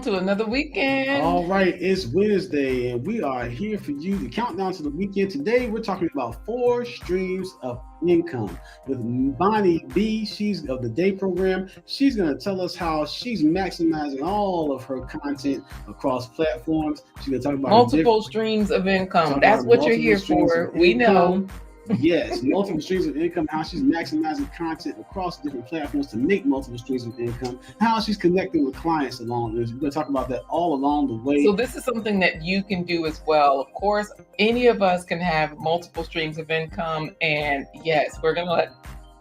To another weekend. All right, it's Wednesday, and we are here for you to count down to the weekend. Today, we're talking about 4 streams of income with Bonnie B. She's of the day program. She's going to tell us how she's maximizing all of her content across platforms. She's going to talk about multiple streams of income. That's what you're here for. We know. Yes, multiple streams of income, how she's maximizing content across different platforms to make multiple streams of income, how she's connecting with clients along. We're going to talk about that all along the way. So this is something that you can do as well. Of course, any of us can have multiple streams of income. And yes, we're going to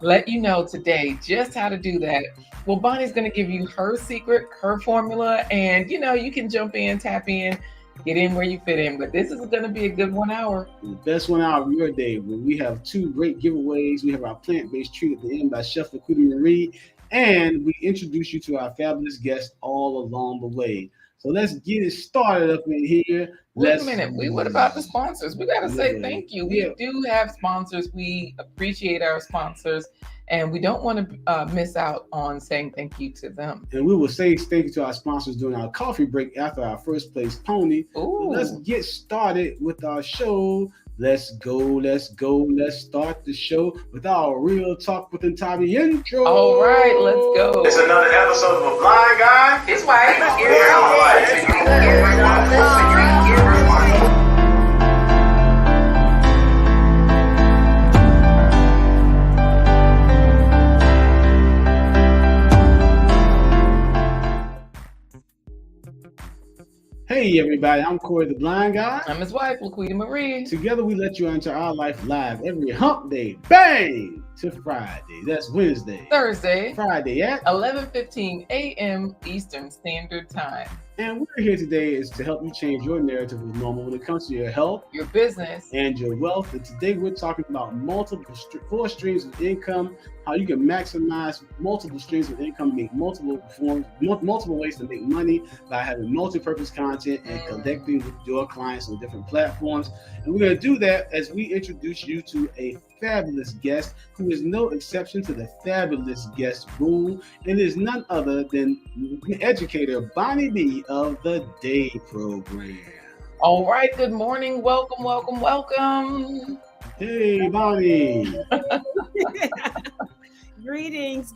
let you know today just how to do that. Well, Bonnie's going to give you her secret, her formula, and you can jump in, tap in, get in where you fit in. But this is going to be a good 1 hour. The best 1 hour of your day. We have 2 great giveaways. We have our plant-based treat at the end by Chef Educator Marie, and we introduce you to our fabulous guests all along the way. So let's get it started up in here. Wait a minute. What about the sponsors? We got to say thank you. We do have sponsors. We appreciate our sponsors, and we don't want to miss out on saying thank you to them. And we will say thank you to our sponsors during our coffee break after our first place pony. Let's get started with our show. Let's go. Let's start the show with our Real Talk with Ntabi intro. All right, let's go. It's another episode of A Blind Guy. His wife. Hey everybody, I'm Corey the Blind Guy. I'm his wife, Laquita Marie. Together we let you enter our life live every hump day, bang, to Friday. That's Wednesday. Thursday. Friday at 11:15 a.m. Eastern Standard Time. And we're here today is to help you change your narrative of normal when it comes to your health, your business, and your wealth. And today we're talking about 4 streams of income, how you can maximize multiple streams of income, make multiple ways to make money by having multi-purpose content and connecting with your clients on different platforms. And we're going to do that as we introduce you to a fabulous guest who is no exception to the fabulous guest rule, and is none other than Educator Bonney B of the Day Program. All right, good morning. Welcome. Hey, Bonnie. Greetings.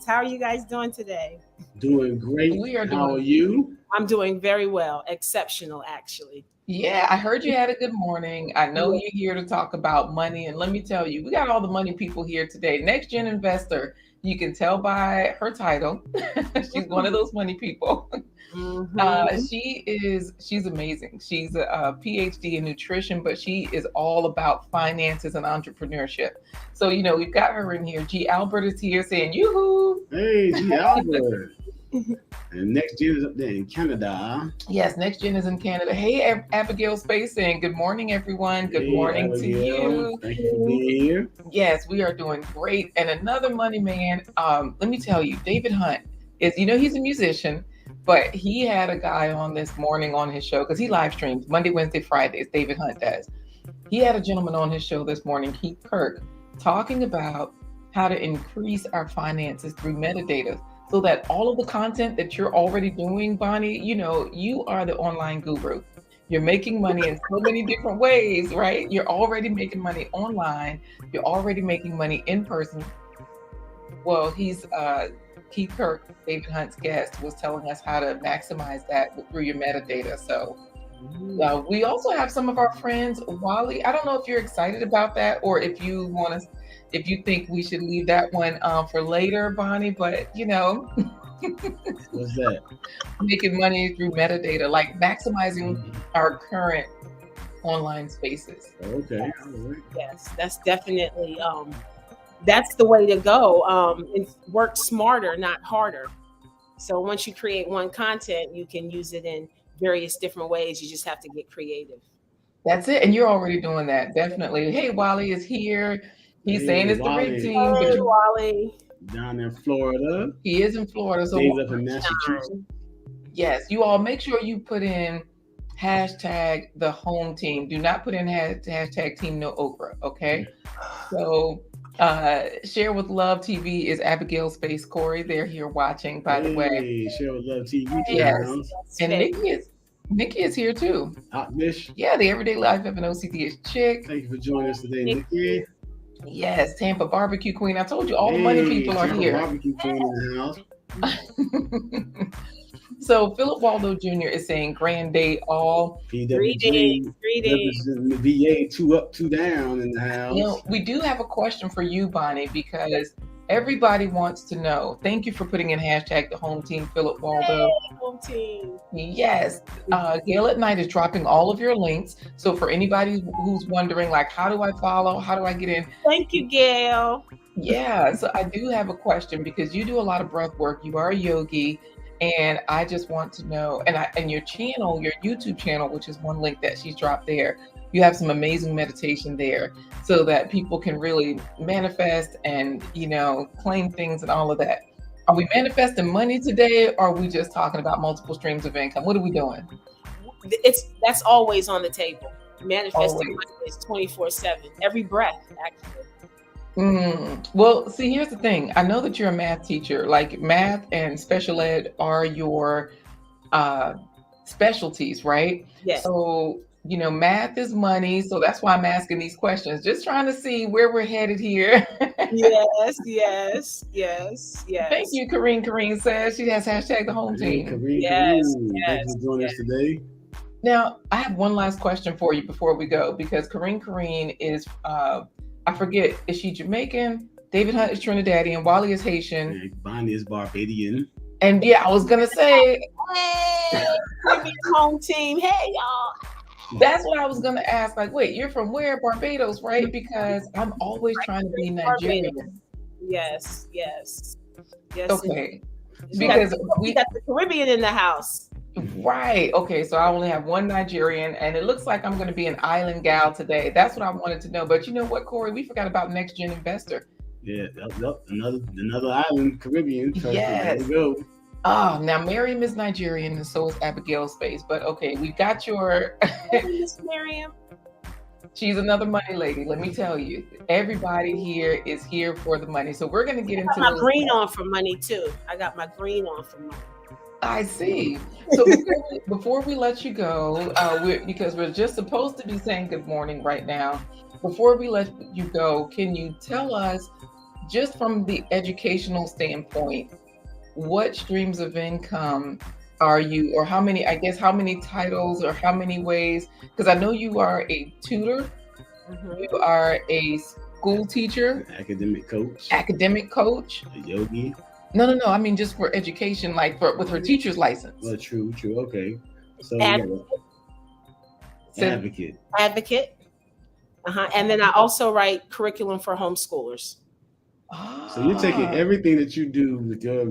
How are you guys doing today? Doing great. How are you? I'm doing very well. Exceptional, actually. Yeah, I heard you had a good morning. I know you're here to talk about money. And let me tell you, we got all the money people here today. Next Gen Investor, you can tell by her title. She's one of those money people. Mm-hmm. She's amazing. She's a PhD in nutrition, but she is all about finances and entrepreneurship. So, we've got her in here. G. Albert is here saying, yoo-hoo. Hey, G. Albert. And Next Gen is up there in Canada. Yes, Next Gen is in Canada. Hey, Abigail Space saying, good morning, everyone. Good morning to you. Thank you for being here. Yes, we are doing great. And another money man, let me tell you, David Hunt is, he's a musician, but he had a guy on this morning on his show because he live streams Monday, Wednesday, Fridays. David Hunt does. He had a gentleman on his show this morning, Keith Kirk, talking about how to increase our finances through metadata. So that all of the content that you're already doing, Bonnie, you are the online guru. You're making money in so many different ways, right? You're already making money online. You're already making money in person. Well, he's Keith Kirk, David Hunt's guest, was telling us how to maximize that through your metadata. So we also have some of our friends, Wally. I don't know if you're excited about that or if you think we should leave that one for later, Bonnie, but What's that? Making money through metadata, like maximizing our current online spaces. Okay. Yes, that's definitely that's the way to go. And work smarter, not harder. So once you create one content, you can use it in various different ways. You just have to get creative. That's it. And you're already doing that. Definitely. Hey, Wally is here. He's saying it's the big team. Hey, Wally. Down in Florida. He is in Florida. So Dave's up in Massachusetts. Yes, you all make sure you put in hashtag the home team. Do not put in hashtag team no okra. Okay. So Share with Love TV is Abigail Space Corey. They're here watching, by the way. Hey, Share with Love TV to the Yes. house. And Nikki is here too. Hot dish. Yeah, the Everyday Life of an OCD chick. Thank you for joining us today, Nikki. Yes, Tampa Barbecue Queen. I told you all the money people are Tampa here. Barbecue Queen in the house. So Philip Waldo Jr. is saying grand day all. PWG representing the VA, 2 up, 2 down in the house. You know, we do have a question for you, Bonnie, because everybody wants to know. Thank you for putting in hashtag the home team, Philip Waldo. Hey, home team. Yes. Gail at Night is dropping all of your links. So for anybody who's wondering, like, how do I follow? How do I get in? Thank you, Gail. Yeah. So I do have a question because you do a lot of breath work. You are a yogi. And I just want to know, and your channel, your YouTube channel, which is one link that she's dropped there, you have some amazing meditation there so that people can really manifest and, claim things and all of that. Are we manifesting money today, or are we just talking about multiple streams of income? What are we doing? That's always on the table. Manifesting Always. money is 24/7. Every breath, actually. Well, see, here's the thing. I know that you're a math teacher. Like math and special ed are your specialties, right? Yes. So, math is money. So that's why I'm asking these questions. Just trying to see where we're headed here. Yes. Thank you, Kareen. Kareen says she has hashtag the home team. Thank you for joining us today. Now, I have one last question for you before we go, because Kareen is, I forget, is she Jamaican? David Hunt is Trinidadian. Wally is Haitian. And Bonnie is Barbadian. And yeah, I was going to say. Hey, home team. Hey, y'all. That's what I was going to ask. Like, wait, you're from where? Barbados, right? Because I'm always trying to be Nigerian. Yes. Okay. Because we got the Caribbean in the house. Right. Okay. So I only have one Nigerian, and it looks like I'm going to be an island gal today. That's what I wanted to know. But you know what, Corey? We forgot about Next Gen Investor. Yeah, another island, Caribbean. Yes. There we go. Oh, now Miriam is Nigerian, and so is Abigail Space. But okay, we got your. Miss Miriam. She's another money lady. Let me tell you, everybody here is here for the money. So we're going to get into my green on for money too. I got my green on for money. I see. So before we let you go, because we're just supposed to be saying good morning right now, before we let you go, can you tell us, just from the educational standpoint, what streams of income are you, or how many titles or how many ways? Because I know you are a tutor, you are a school teacher, academic coach, a yogi. No. I mean, just for education, like with her teacher's license. Well, true. Okay. So advocate. And then I also write curriculum for homeschoolers. So you're taking everything that you do with your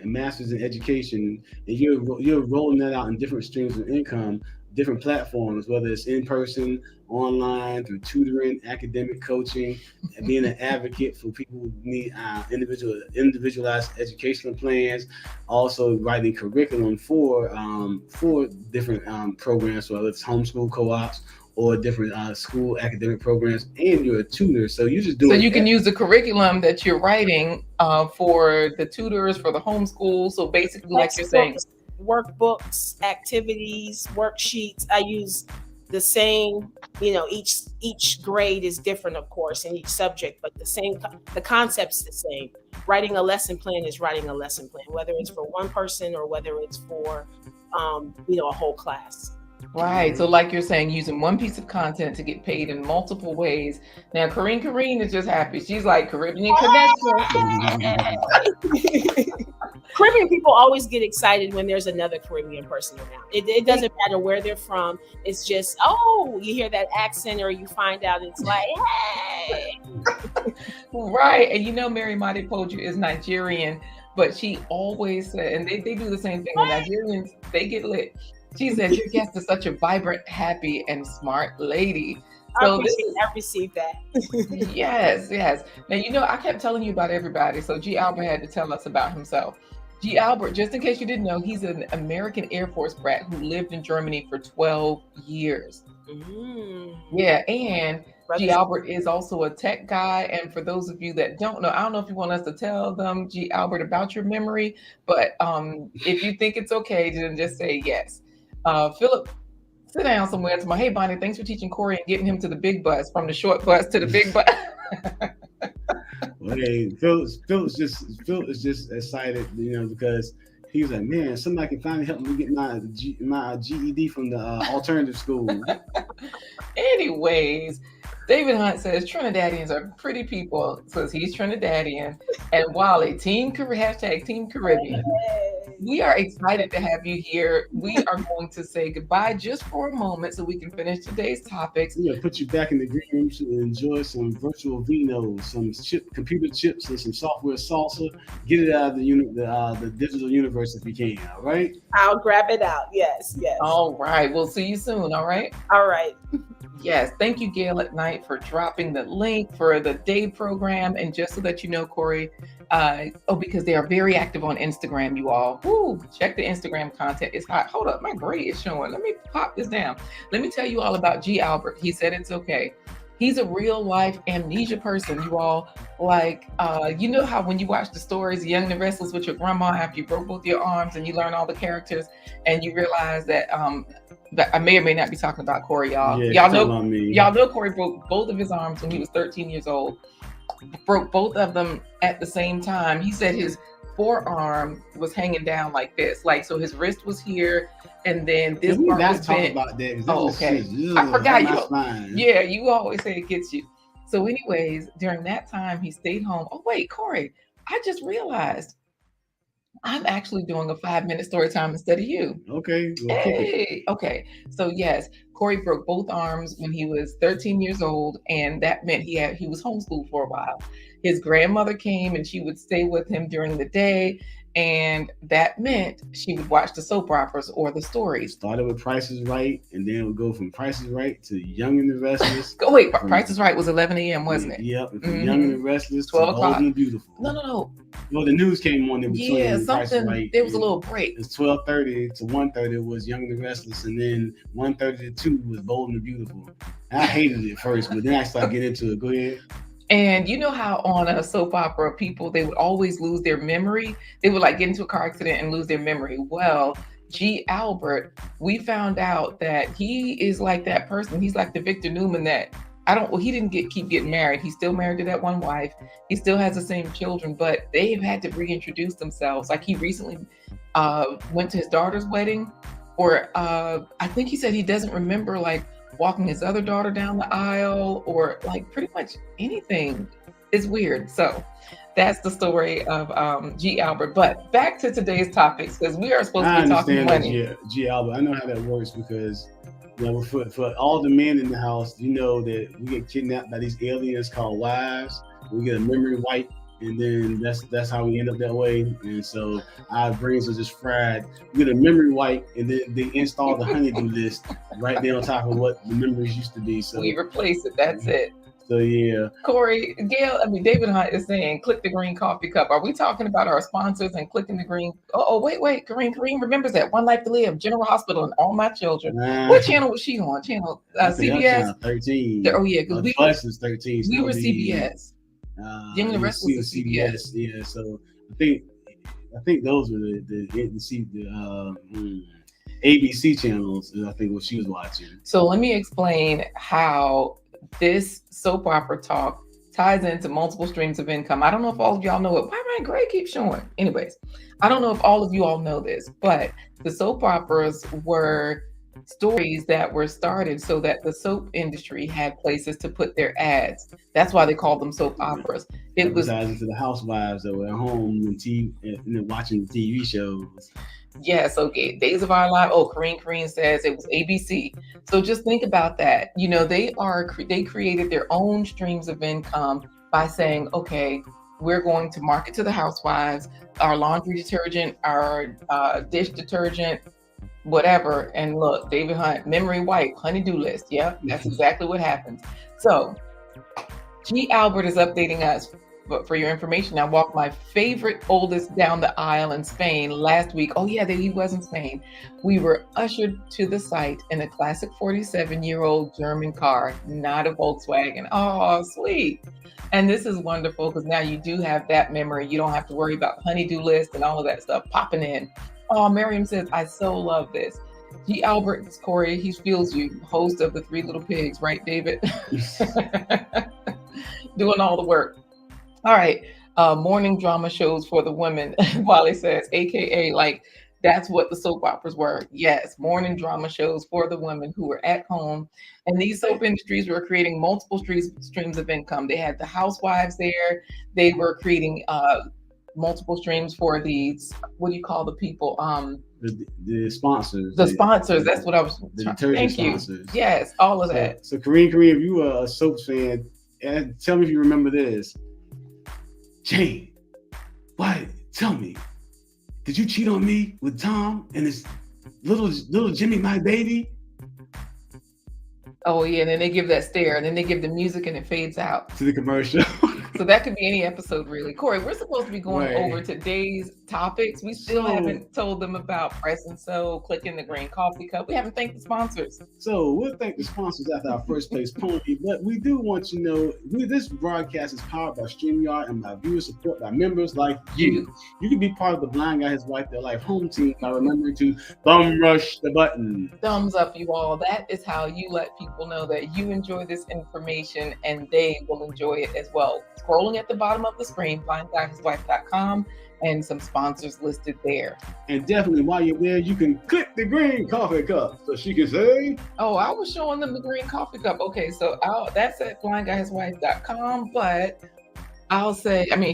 master's in education, and you're rolling that out in different streams of income, different platforms, whether it's in person, online, through tutoring, academic coaching, and being an advocate for people who need individualized educational plans. Also writing curriculum for different programs, whether it's homeschool co-ops or different school academic programs, and you're a tutor. So you just do it. So you can use the curriculum that you're writing for the tutors, for the homeschool. So basically, like you're saying, workbooks, activities, worksheets. I use the same, each grade is different, of course, in each subject, but the concept's the same. Writing a lesson plan is writing a lesson plan, whether it's for one person or whether it's for, a whole class. Right. So like you're saying, using one piece of content to get paid in multiple ways. Now, Kareen is just happy. She's like, Caribbean connection. Caribbean people always get excited when there's another Caribbean person around. It doesn't matter where they're from. It's just, you hear that accent, or you find out it's like, hey. Right. And Mary Madi Poju is Nigerian, but she always said, and they do the same thing. When Nigerians, they get lit. She said, your guest is such a vibrant, happy, and smart lady. So I received that. Yes. Now, I kept telling you about everybody. So G. Albert had to tell us about himself. G. Albert, just in case you didn't know, he's an American Air Force brat who lived in Germany for 12 years. Yeah, and G. Albert is also a tech guy. And for those of you that don't know, I don't know if you want us to tell them, G. Albert, about your memory, but if you think it's okay, then just say yes. Philip, sit down somewhere and say, hey, Bonnie, thanks for teaching Corey and getting him to the big bus, from the short bus to the big bus. Well, hey, Phil is just excited, because he was like, man, somebody can finally help me get my GED from the alternative school. Anyways, David Hunt says Trinidadians are pretty people, says he's Trinidadian. And Wally, hashtag Team Caribbean. We are excited to have you here. We are going to say goodbye just for a moment so we can finish today's topics. We're going to put you back in the green room to enjoy some virtual vino, some computer chips, and some software salsa. Get it out of the digital universe if you can, all right? I'll grab it out. Yes. All right. We'll see you soon, all right? All right. Yes. Thank you, Gail at Night, for dropping the link for the day program. And just so that you know, Corey, because they are very active on Instagram, you all. Woo, check the Instagram content. It's hot. Hold up, my grade is showing. Let me pop this down. Let me tell you all about G. Albert. He said it's okay. He's a real life amnesia person, you all. Like, you know how when you watch the stories, Young and the Restless, with your grandma after you broke both your arms and you learn all the characters and you realize that I may or may not be talking about Corey, y'all. Yeah, y'all know Corey broke both of his arms when he was 13 years old. Broke both of them at the same time. He said his forearm was hanging down like this, so his wrist was here, and then this part was bent. About that, oh, okay. I forgot you. Yeah, you always say it gets you. So, anyways, during that time, he stayed home. Oh wait, Corey, I just realized I'm actually doing a 5-minute story time instead of you. Okay. Well, hey. Okay. So yes, Corey broke both arms when he was 13 years old, and that meant he was homeschooled for a while. His grandmother came and she would stay with him during the day, and that meant she would watch the soap operas or the stories. Started with Price is Right, and then it would go from Price is Right to Young and the Restless. Wait, Price is Right was 11 a.m., wasn't it? Yep. Mm-hmm. Young and the Restless 12 to o'clock. Bold and Beautiful. No. Well, the news came on in between. Yeah, something. Right, there was a little break. It's 12:30 to 1:30 was Young and the Restless, and then 1:30 to 2 was Bold and Beautiful. I hated it at first, but then I started getting into it. Go ahead. And you know how on a soap opera, people, they would always lose their memory. They would get into a car accident and lose their memory. Well, G. Albert, we found out that he is like that person. He's like the Victor Newman that he didn't keep getting married. He's still married to that one wife. He still has the same children, but they've had to reintroduce themselves. Like, he recently went to his daughter's wedding, or I think he said he doesn't remember walking his other daughter down the aisle, or pretty much anything. It's weird. So that's the story of G. Albert. But back to today's topics, because we are supposed to be talking money. G. Albert, I know how that works, because for all the men in the house, that we get kidnapped by these aliens called wives. We get a memory wipe, and then that's how we end up that way. And so our brains are just fried. We get a memory wipe, and then they install the honeydew list right there on top of what the memories used to be. So we replace it. That's it. So yeah. Corey, David Hunt is saying, click the green coffee cup. Are we talking about our sponsors and clicking the green? Oh, wait. Kareem remembers that. One Life to Live, General Hospital, and All My Children. What channel was she on? Channel CBS? Channel 13. Oh yeah, because is 13. We were CBS. Young and the Rest was CBS. Yeah, so I think those were the ABC channels. I think what she was watching. So let me explain how this soap opera talk ties into multiple streams of income. I don't know if all of y'all know it. Why my grade keeps showing? Anyways, I don't know if all of you all know this, but the soap operas were stories that were started so that the soap industry had places to put their ads. That's why they called them soap operas. It was advertising to the housewives that were at home and watching the TV shows. Yes, okay. Days of Our Lives. Oh, Kareem says it was ABC. So just think about that. They created their own streams of income by saying, okay, we're going to market to the housewives our laundry detergent, our dish detergent, whatever. And look, David Hunt, memory wipe, honey-do list. Yep, that's exactly what happens. So G. Albert is updating us. But for your information, I walked my favorite oldest down the aisle in Spain last week. Oh yeah, he was in Spain. We were ushered to the site in a classic 47-year-old German car, not a Volkswagen. Oh, sweet. And this is wonderful because now you do have that memory. You don't have to worry about honeydew list and all of that stuff popping in. Oh, Miriam says, I so love this. G. Albert, Corey, he feels you, host of the Three Little Pigs, right, David? Doing all the work. All right. Morning drama shows for the women, Wally says, AKA, like, that's what the soap operas were. Yes, morning drama shows for the women who were at home. And these soap industries were creating multiple streams of income. They had the housewives there. They were creating multiple streams for these, what do you call the people? The sponsors. The sponsors. That's what I was trying. Thank Sponsors. You. Yes, all of that. So Kareem, if you are a soaps fan, tell me if you remember this. Jane, why? Tell me, did you cheat on me with Tom and this little Jimmy, my baby? Oh yeah, and then they give that stare, and then they give the music, and it fades out to the commercial. So that could be any episode, really. Corey, we're supposed to be going over today's topics. We still haven't told them about Press and Sew, clicking the green coffee cup. We haven't thanked the sponsors. So we'll thank the sponsors after our first place pony, but we do want you to know this broadcast is powered by StreamYard and by viewer support by members like you. You can be part of the Blind Guy, His Wife, Their Life home team by remembering to thumb rush the button. Thumbs up, you all. That is how you let people know that you enjoy this information and they will enjoy it as well. Scrolling at the bottom of the screen, blindguyhiswife.com, and some sponsors listed there. And definitely while you're there, you can click the green coffee cup so she can say, oh, I was showing them the green coffee cup. Okay, so that's at blindguyhiswife.com, but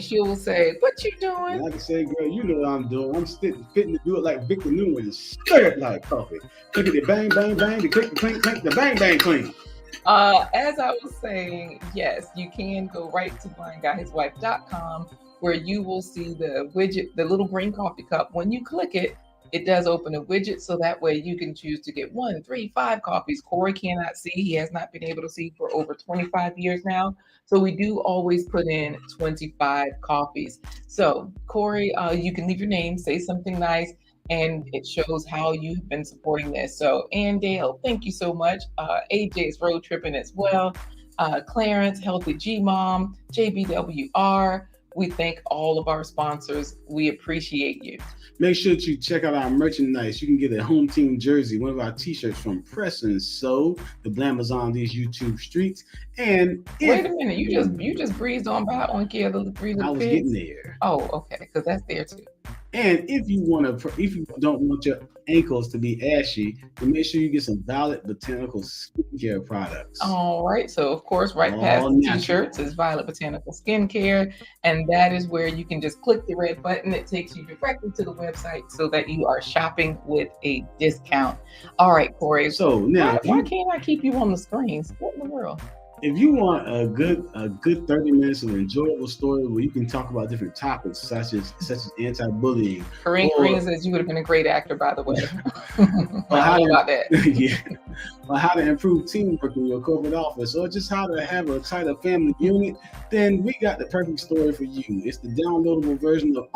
she will say, what you doing? And I can say, girl, you know what I'm doing. I'm fitting to do it like Victor Newman and stir it like coffee. Click it, bang, bang, bang, the click, the clink, clink, the bang, bang, clink. As I was saying, yes, you can go right to blindguyhiswife.com where you will see the widget, the little green coffee cup. When you click it, it does open a widget, so that way you can choose to get 1, 3, 5 copies. Corey cannot see. He has not been able to see for over 25 years now. So we do always put in 25 copies. So Corey, you can leave your name, say something nice, and it shows how you've been supporting this. So Ann Dale, thank you so much. AJ's road tripping as well. Clarence, Healthy G Mom, JBWR. We thank all of our sponsors. We appreciate you. Make sure that you check out our merchandise. You can get a home team jersey, one of our t-shirts from Press and Sew, the Blammers on these YouTube streets. And wait a minute, you just breezed on by on Kia the Three Little Pigs. I was getting there. Oh, okay, because that's there too. And if you don't want your ankles to be ashy, then make sure you get some Violet Botanical skincare products. All right. So of course, right past the t-shirts is Violet Botanical Skincare, and that is where you can just click the red button. It takes you directly to the website so that you are shopping with a discount. All right, Corey. So now, why can't I keep you on the screen? What in the world? If you want a good 30 minutes of an enjoyable story where you can talk about different topics such as anti-bullying. Kareem says you would have been a great actor, by the way. About that. Yeah. Or how to improve teamwork in your corporate office, or just how to have a tighter family unit, then we got the perfect story for you. It's the downloadable version of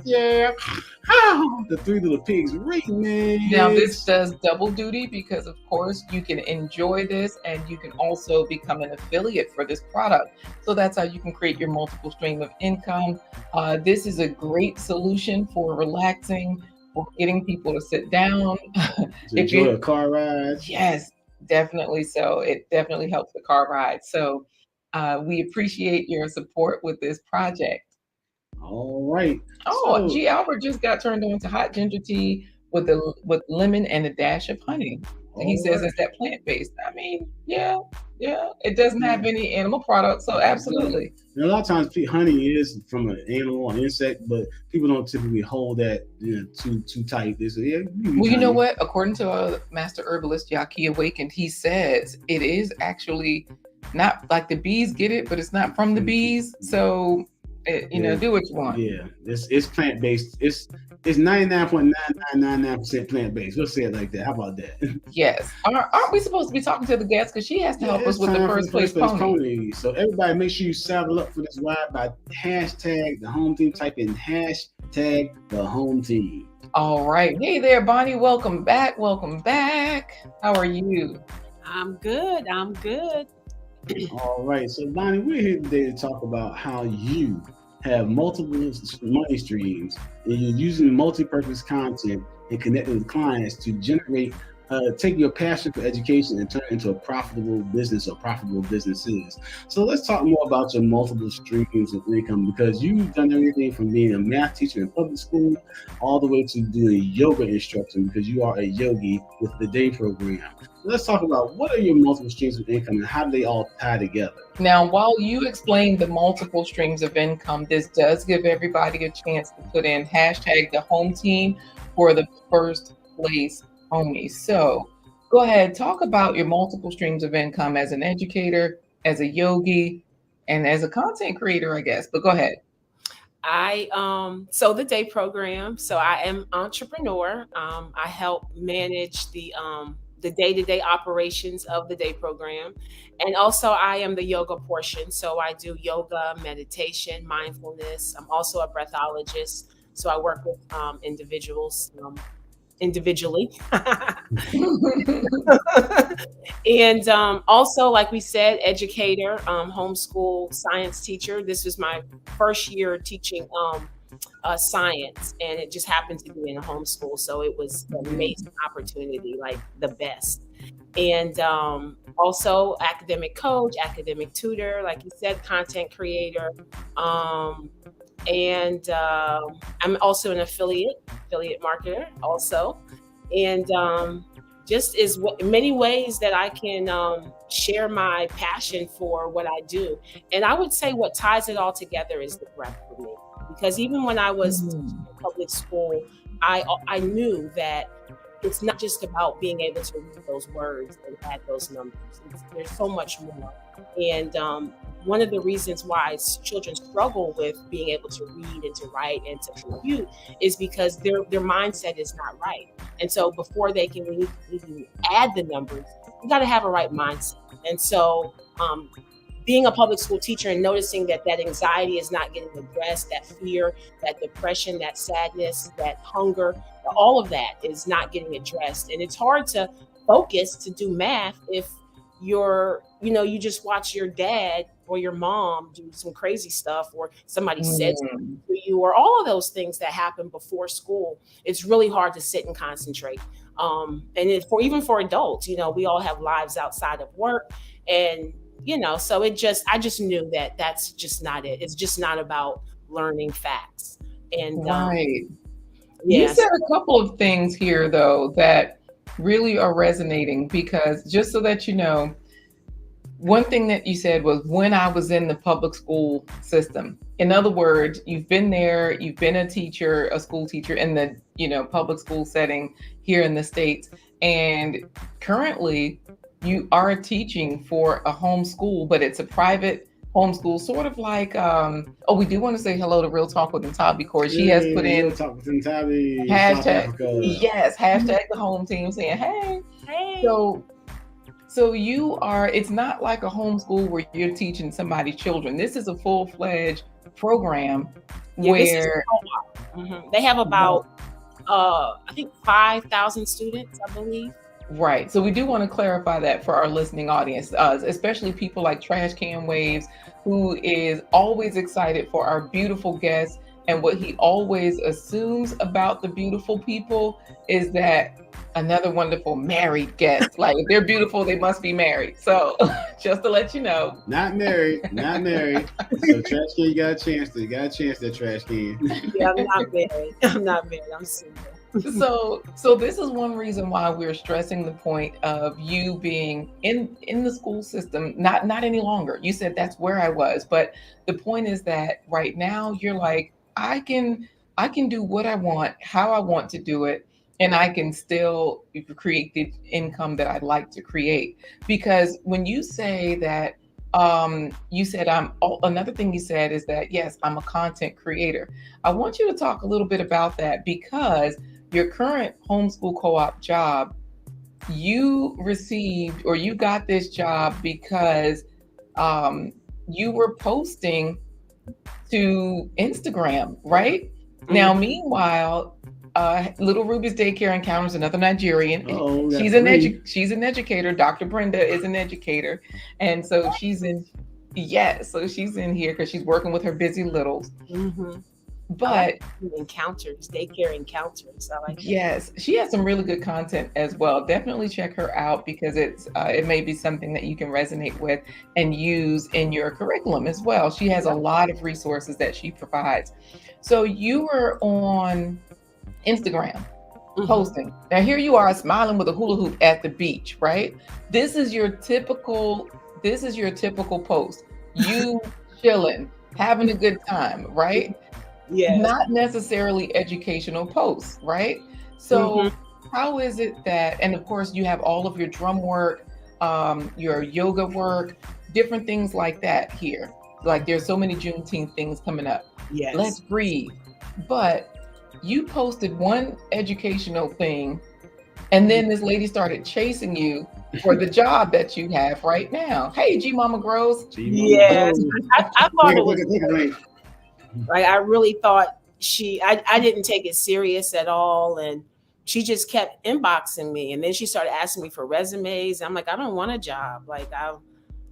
the Three Little Pigs remix. Now this does double duty because of course you can enjoy this and you can also become an affiliate for this product. So that's how you can create your multiple stream of income. This is a great solution for relaxing, for getting people to sit down. Enjoy a car ride. Yes, definitely. So it definitely helps the car ride. So we appreciate your support with this project. All right. Oh, G. Albert just got turned on to hot ginger tea with lemon and a dash of honey. And he says it's that plant-based. I mean, yeah. It doesn't have any animal products, so absolutely. And a lot of times, honey is from an animal or insect, but people don't typically hold that too tight. They say, well, you know what? According to our master herbalist Yaki Awakened, he says it is actually not like the bees get it, but it's not from the bees. So Do what you want. Yeah, it's plant based. It's 99.9999% plant based. Let's say it like that. How about that? Yes. Aren't we supposed to be talking to the guest? Because she has to help us It's with the time for first place pony. So everybody, make sure you saddle up for this ride by hashtag the home team. Type in hashtag the home team. All right. Hey there, Bonnie. Welcome back. Welcome back. How are you? I'm good. All right. So Bonnie, we're here today to talk about how you have multiple money streams and you're using multi-purpose content and connecting with clients to generate, take your passion for education and turn it into a profitable business or profitable businesses. So let's talk more about your multiple streams of income, because you've done everything from being a math teacher in public school all the way to doing yoga instruction, because you are a yogi with the day program. Let's talk about what are your multiple streams of income and how do they all tie together? Now, while you explain the multiple streams of income, this does give everybody a chance to put in hashtag the home team for the first place only. So go ahead, talk about your multiple streams of income as an educator, as a yogi, and as a content creator, I guess. But go ahead. So the day program. So I am entrepreneur. I help manage the day-to-day operations of the day program. And also I am the yoga portion. So I do yoga, meditation, mindfulness. I'm also a breathologist. So I work with individuals individually. And also, like we said, educator, homeschool science teacher. This was my first year teaching science, and it just happened to be in a homeschool. So it was an amazing opportunity, like the best. And also academic coach, academic tutor, like you said, content creator. And I'm also an affiliate marketer also. And just is many ways that I can share my passion for what I do. And I would say what ties it all together is the breath for me. Because even when I was in public school, I knew that it's not just about being able to read those words and add those numbers. There's so much more. And one of the reasons why children struggle with being able to read and to write and to compute is because their mindset is not right. And so before they can even add the numbers, you got to have a right mindset. And so being a public school teacher and noticing that anxiety is not getting addressed, that fear, that depression, that sadness, that hunger, all of that is not getting addressed. And it's hard to focus to do math if you just watch your dad or your mom do some crazy stuff, or somebody says to you, or all of those things that happen before school. It's really hard to sit and concentrate. And even for adults, we all have lives outside of work, and so I just knew that that's just not it. It's just not about learning facts. And right. You said a couple of things here though that really are resonating, because just so that you know, one thing that you said was when I was in the public school system. In other words, you've been there, you've been a school teacher in the public school setting here in the States, and currently you are teaching for a homeschool, but it's a private homeschool, sort of like we do want to say hello to Real Talk with Ntabi, because she has put in Real Talk with Ntabi, hashtag the home team, saying hey. So you are, it's not like a homeschool where you're teaching somebody's children. This is a full-fledged program where they have about I think 5,000 students, I believe. Right. So we do want to clarify that for our listening audience, especially people like Trash Can Waves, who is always excited for our beautiful guests. And what he always assumes about the beautiful people is that another wonderful married guest, like if they're beautiful, they must be married. So just to let you know. Not married. So Trash Can, you got a chance there, Trash Can. Yeah, I'm not married. I'm single. So this is one reason why we're stressing the point of you being in the school system, not any longer. You said that's where I was, but the point is that right now you're like, I can do what I want, how I want to do it, and I can still create the income that I'd like to create. Because when you say that you said another thing you said is that, yes, I'm a content creator. I want you to talk a little bit about that, because your current homeschool co-op job, you received, or you got this job because you were posting to Instagram, right? Now, meanwhile, Little Ruby's Daycare encounters another Nigerian. Oh, She's an educator. Dr. Brenda is an educator, and so she's in. Yes, so she's in here because she's working with her busy littles. But daycare encounters. I like yes, she has some really good content as well. Definitely check her out, because it may be something that you can resonate with and use in your curriculum as well. She has a lot of resources that she provides. So you were on Instagram posting. Now here you are smiling with a hula hoop at the beach, right? This is your typical post. You chilling, having a good time, right? Yeah. Not necessarily educational posts, right? So how is it that, and of course you have all of your drum work, your yoga work, different things like that here. Like there's so many Juneteenth things coming up. Yes. Let's breathe. But you posted one educational thing, and then this lady started chasing you for the job that you have right now. Hey, G Mama Grows. Yes. I thought it was like, I really thought I didn't take it serious at all. And she just kept inboxing me. And then she started asking me for resumes. I'm like, I don't want a job. Like,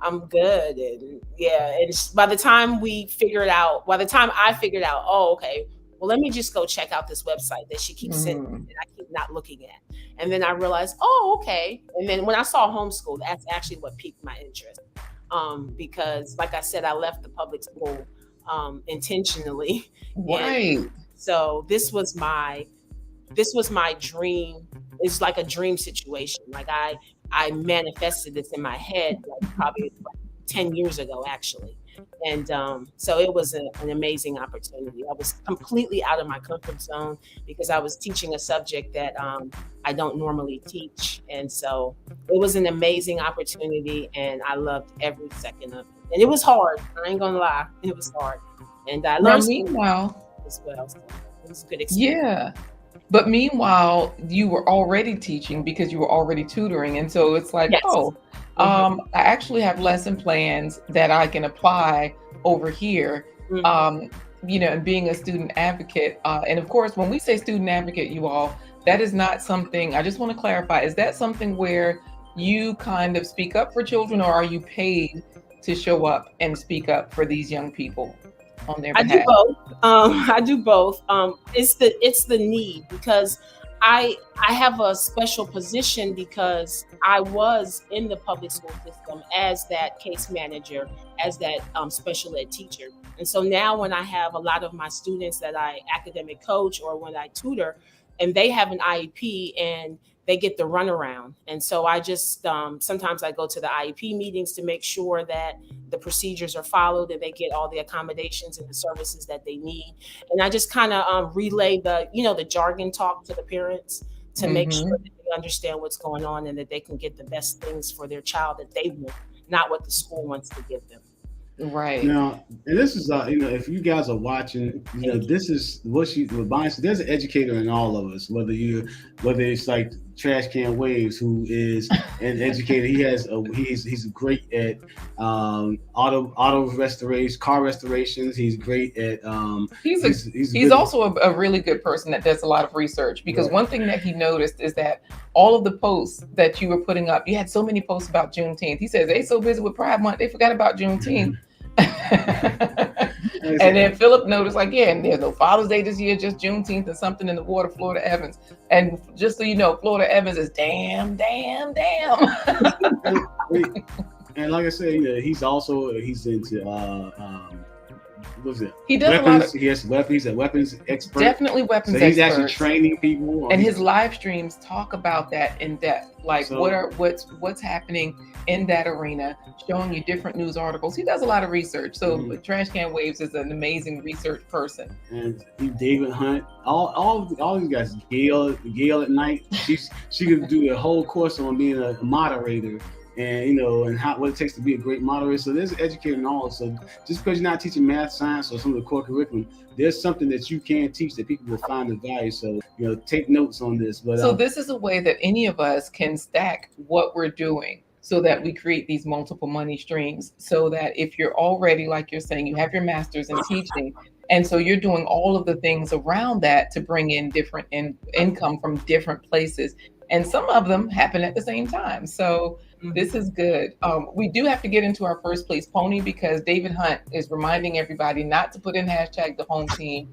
I'm good. And yeah. And by the time I figured out, oh, okay, well, let me just go check out this website that she keeps sending me that I keep not looking at. And then I realized, oh, okay. And then when I saw homeschool, that's actually what piqued my interest. Because like I said, I left the public school intentionally. Right. And so this was my dream. It's like a dream situation. Like I manifested this in my head like probably 10 years ago, actually. And so it was an amazing opportunity. I was completely out of my comfort zone because I was teaching a subject that I don't normally teach. And so it was an amazing opportunity, and I loved every second of it. And it was hard. I ain't gonna lie. It was hard. And I learned meanwhile as well. So it was a good experience. Yeah. But meanwhile, you were already teaching because you were already tutoring. And so it's like, Yes. I actually have lesson plans that I can apply over here, and being a student advocate. And of course, when we say student advocate, you all, that is not something, I just want to clarify, is that something where you kind of speak up for children, or are you paid to show up and speak up for these young people on their behalf? I do both. It's the need, because I have a special position because I was in the public school system as that case manager, as that special ed teacher. And so now when I have a lot of my students that I academic coach or when I tutor, and they have an IEP and they get the runaround. And so I just, sometimes I go to the IEP meetings to make sure that the procedures are followed and they get all the accommodations and the services that they need. And I just kind of relay the jargon talk to the parents to make sure that they understand what's going on and that they can get the best things for their child that they want, not what the school wants to give them. Right. Now, and this is, if you guys are watching, this is what Bonnie said. There's an educator in all of us, whether it's like Trash Can Waves, who is an educator. He's great at auto restoration, car restorations. He's great at he's also a really good person that does a lot of research, because one thing that he noticed is that all of the posts that you were putting up, you had so many posts about Juneteenth. He says they so busy with Pride Month, they forgot about Juneteenth. And then Philip noticed, like, and there's no Father's Day this year, just Juneteenth and something in the water, Florida Evans. And just so you know, Florida Evans is damn. And like I said, he's into what's it? He does weapons. a lot of, he has weapons. He's a weapons expert. Definitely weapons so he's expert. actually training people. And his live streams talk about that in depth, like what's happening in that arena, showing you different news articles. He does a lot of research. So Trash Can Waves is an amazing research person. And David Hunt, all these guys. Gail at night. She could do a whole course on being a moderator and and what it takes to be a great moderator. So there's an educator in all. So just because you're not teaching math, science, or some of the core curriculum, there's something that you can teach that people will find the value. So take notes on this. But so this is a way that any of us can stack what we're doing, so that we create these multiple money streams. So that if you're already, like you're saying, you have your master's in teaching, and so you're doing all of the things around that to bring in different income from different places. And some of them happen at the same time. So this is good. We do have to get into our first place pony, because David Hunt is reminding everybody not to put in hashtag the home team.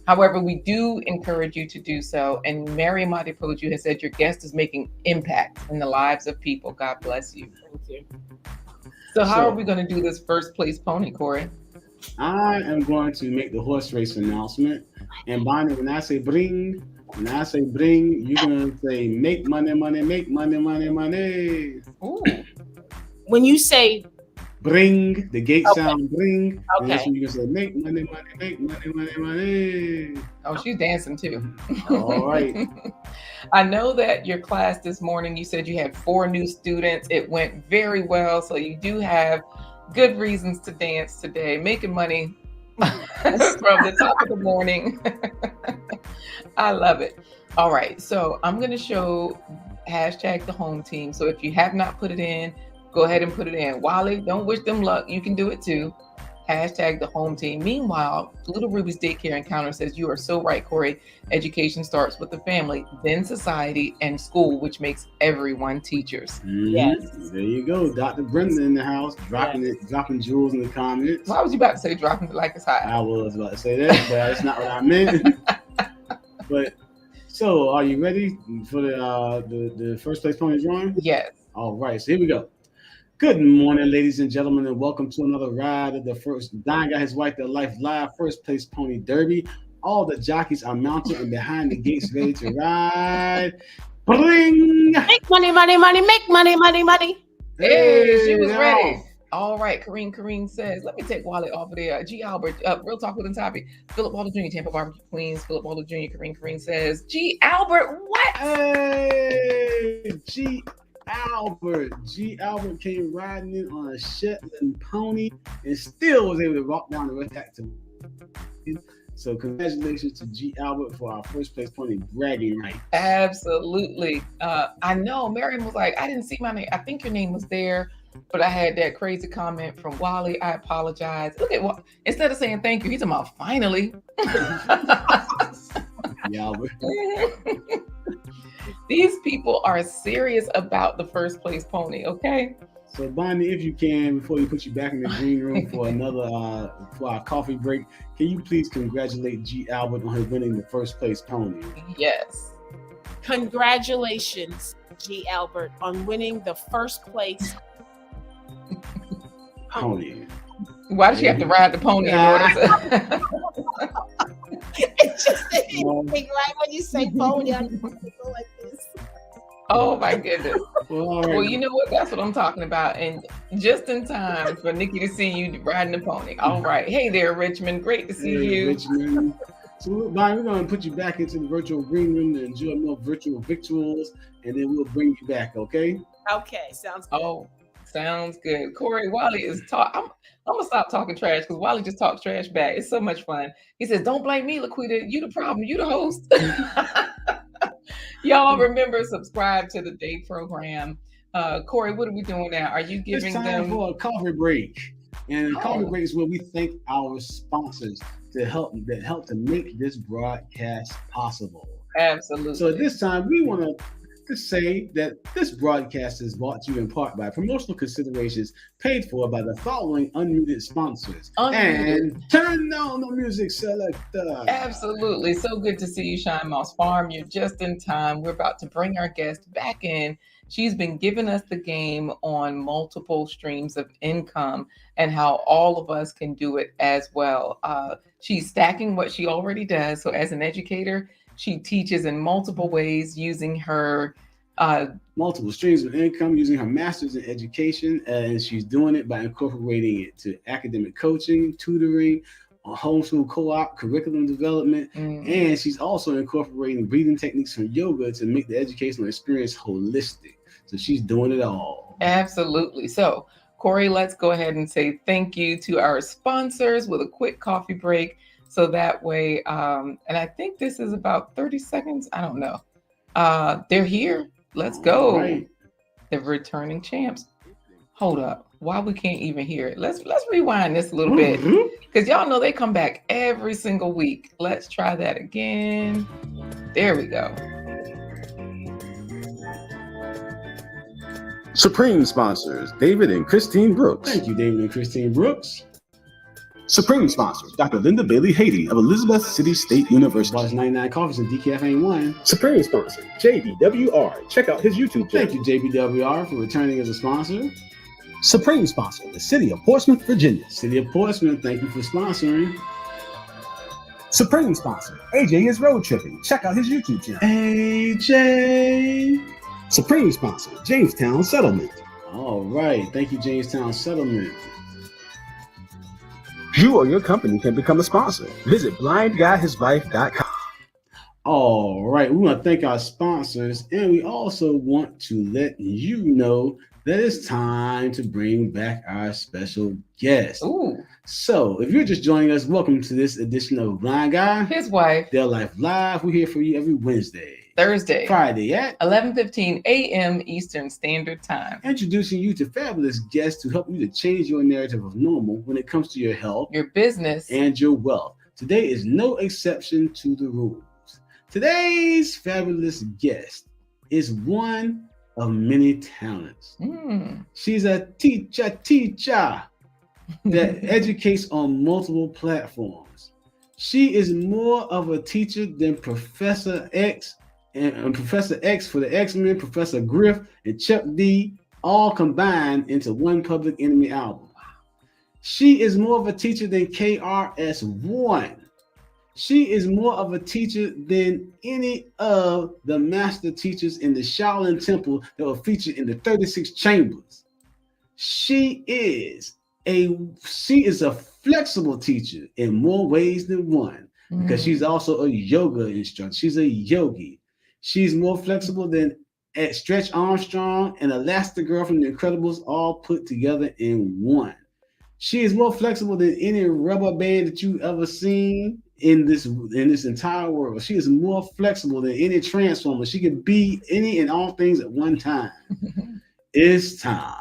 However, we do encourage you to do so. And Mary Madipoju has said your guest is making impact in the lives of people. God bless you. Thank you. So how are we going to do this first place pony, Corey? I am going to make the horse race announcement. And Bonnie, when I say bring, you're going to say make money, money, make money, money, money. Ooh. When you say bring, the gate sound bring. Okay. And that's when you can say make money, money, make money, money, money. Oh, she's dancing too. All right. I know that your class this morning, you said you had 4 new students. It went very well. So you do have good reasons to dance today, making money from the top of the morning. I love it. All right. So I'm going to show hashtag the home team. So if you have not put it in, go ahead and put it in. Wally, don't wish them luck. You can do it too. Hashtag the home team. Meanwhile, Little Ruby's Daycare Encounter says, you are so right, Corey. Education starts with the family, then society and school, which makes everyone teachers. Yes. There you go. Dr. Brenda in the house, dropping jewels in the comments. Why was you about to say dropping it like it's hot? I was about to say that, but that's not what I meant. But so, are you ready for the first place pony drawing? Yes. All right, so here we go. Good morning, ladies and gentlemen, and welcome to another ride of the first Don Got His Wife Their Life Live First Place Pony Derby. All the jockeys are mounted and behind the gates, ready to ride. Bling! Make money, money, money, make money, money, money. Hey, she was ready. All right, Kareen says, let me take Wally off of there. G. Albert, Real Talk with Topic. Philip Walter Jr., Tampa Barbecue Queens. Philip Walter Jr., Kareen says, G. Albert, what? Hey, G. Albert came riding in on a Shetland pony and still was able to walk down the rest back to. So congratulations to G. Albert for our first place pony bragging rights. Absolutely. I know Miriam was like, I didn't see my name. I think your name was there, but I had that crazy comment from Wally. I apologize. Look at what, instead of saying thank you, he's talking about finally. Yeah, Albert. These people are serious about the first place pony, okay? So Bonnie, if you can, before we put you back in the green room for another for our coffee break, can you please congratulate G. Albert on his winning the first place pony? Yes. Congratulations, G. Albert, on winning the first place pony. Why does she have to ride the pony in order to... It's just right when you say pony, I go like this. Oh my goodness. Well, you know what? That's what I'm talking about. And just in time for Nikki to see you riding the pony. All right. Hey there, Richmond. Great to see you. Richmond. So, Bonnie, we're going to put you back into the virtual green room to enjoy more virtual victuals, and then we'll bring you back, okay? Okay, sounds good. Oh, sounds good. Corey, Wally is talking. I'm going to stop talking trash because Wally just talks trash back. It's so much fun. He says, don't blame me, Laquita. You the problem. You the host. Y'all remember, subscribe to the day program. Corey, what are we doing now? Are you giving them... It's time for a coffee break. And coffee break is where we thank our sponsors that help to make this broadcast possible. Absolutely. So at this time, we want to say that this broadcast is brought to you in part by promotional considerations paid for by the following unmuted sponsors. And turn down the music selector. Absolutely. So good to see you, Shine Moss Farm. You're just in time. We're about to bring our guest back in. She's been giving us the game on multiple streams of income and how all of us can do it as well. She's stacking what she already does. So as an educator, she teaches in multiple ways using her multiple streams of income, using her master's in education, and she's doing it by incorporating it to academic coaching, tutoring, homeschool co-op, curriculum development, and she's also incorporating breathing techniques from yoga to make the educational experience holistic. So she's doing it all. Absolutely. So, Corey, let's go ahead and say thank you to our sponsors with a quick coffee break. So that way, and I think this is about 30 seconds. I don't know. They're here. Let's go. Right. The returning champs. Hold up. Why we can't even hear it? Let's rewind this a little bit. Because y'all know they come back every single week. Let's try that again. There we go. Supreme sponsors, David and Christine Brooks. Thank you, David and Christine Brooks. Supreme sponsors, Dr. Linda Bailey Haiti of Elizabeth City State University. Watch 99 Coffees and DKF ain't one. Supreme sponsor, JBWR. Check out his YouTube channel. Thank you, JBWR, for returning as a sponsor. Supreme sponsor, the City of Portsmouth, Virginia. City of Portsmouth, thank you for sponsoring. Supreme sponsor, AJ is road tripping. Check out his YouTube channel. AJ. Supreme sponsor, Jamestown Settlement. All right, thank you, Jamestown Settlement. You or your company can become a sponsor. Visit blindguyhislife.com. All right, we want to thank our sponsors, and we also want to let you know that it's time to bring back our special guest. Ooh. So, if you're just joining us, welcome to this edition of Blind Guy, His wife. Their Life Live. We're here for you every Wednesday, Thursday, Friday at 11:15 a.m. Eastern Standard Time. introducing you to fabulous guests to help you to change your narrative of normal when it comes to your health, Your business. and your wealth. Today is no exception to the rules. Today's fabulous guest is one of many talents. She's a teacher that educates on multiple platforms. She is more of a teacher than Professor X and Professor X for the X-Men, Professor Griff, and Chuck D, all combined into one Public Enemy album. She is more of a teacher than KRS-One. She is more of a teacher than any of the master teachers in the Shaolin Temple that were featured in the 36 chambers. She is a flexible teacher in more ways than one, because she's also a yoga instructor. She's a yogi. She's more flexible than Stretch Armstrong and Elastigirl from The Incredibles all put together in one. She is more flexible than any rubber band that you've ever seen in this entire world. She is more flexible than any transformer. She can be any and all things at one time. It's time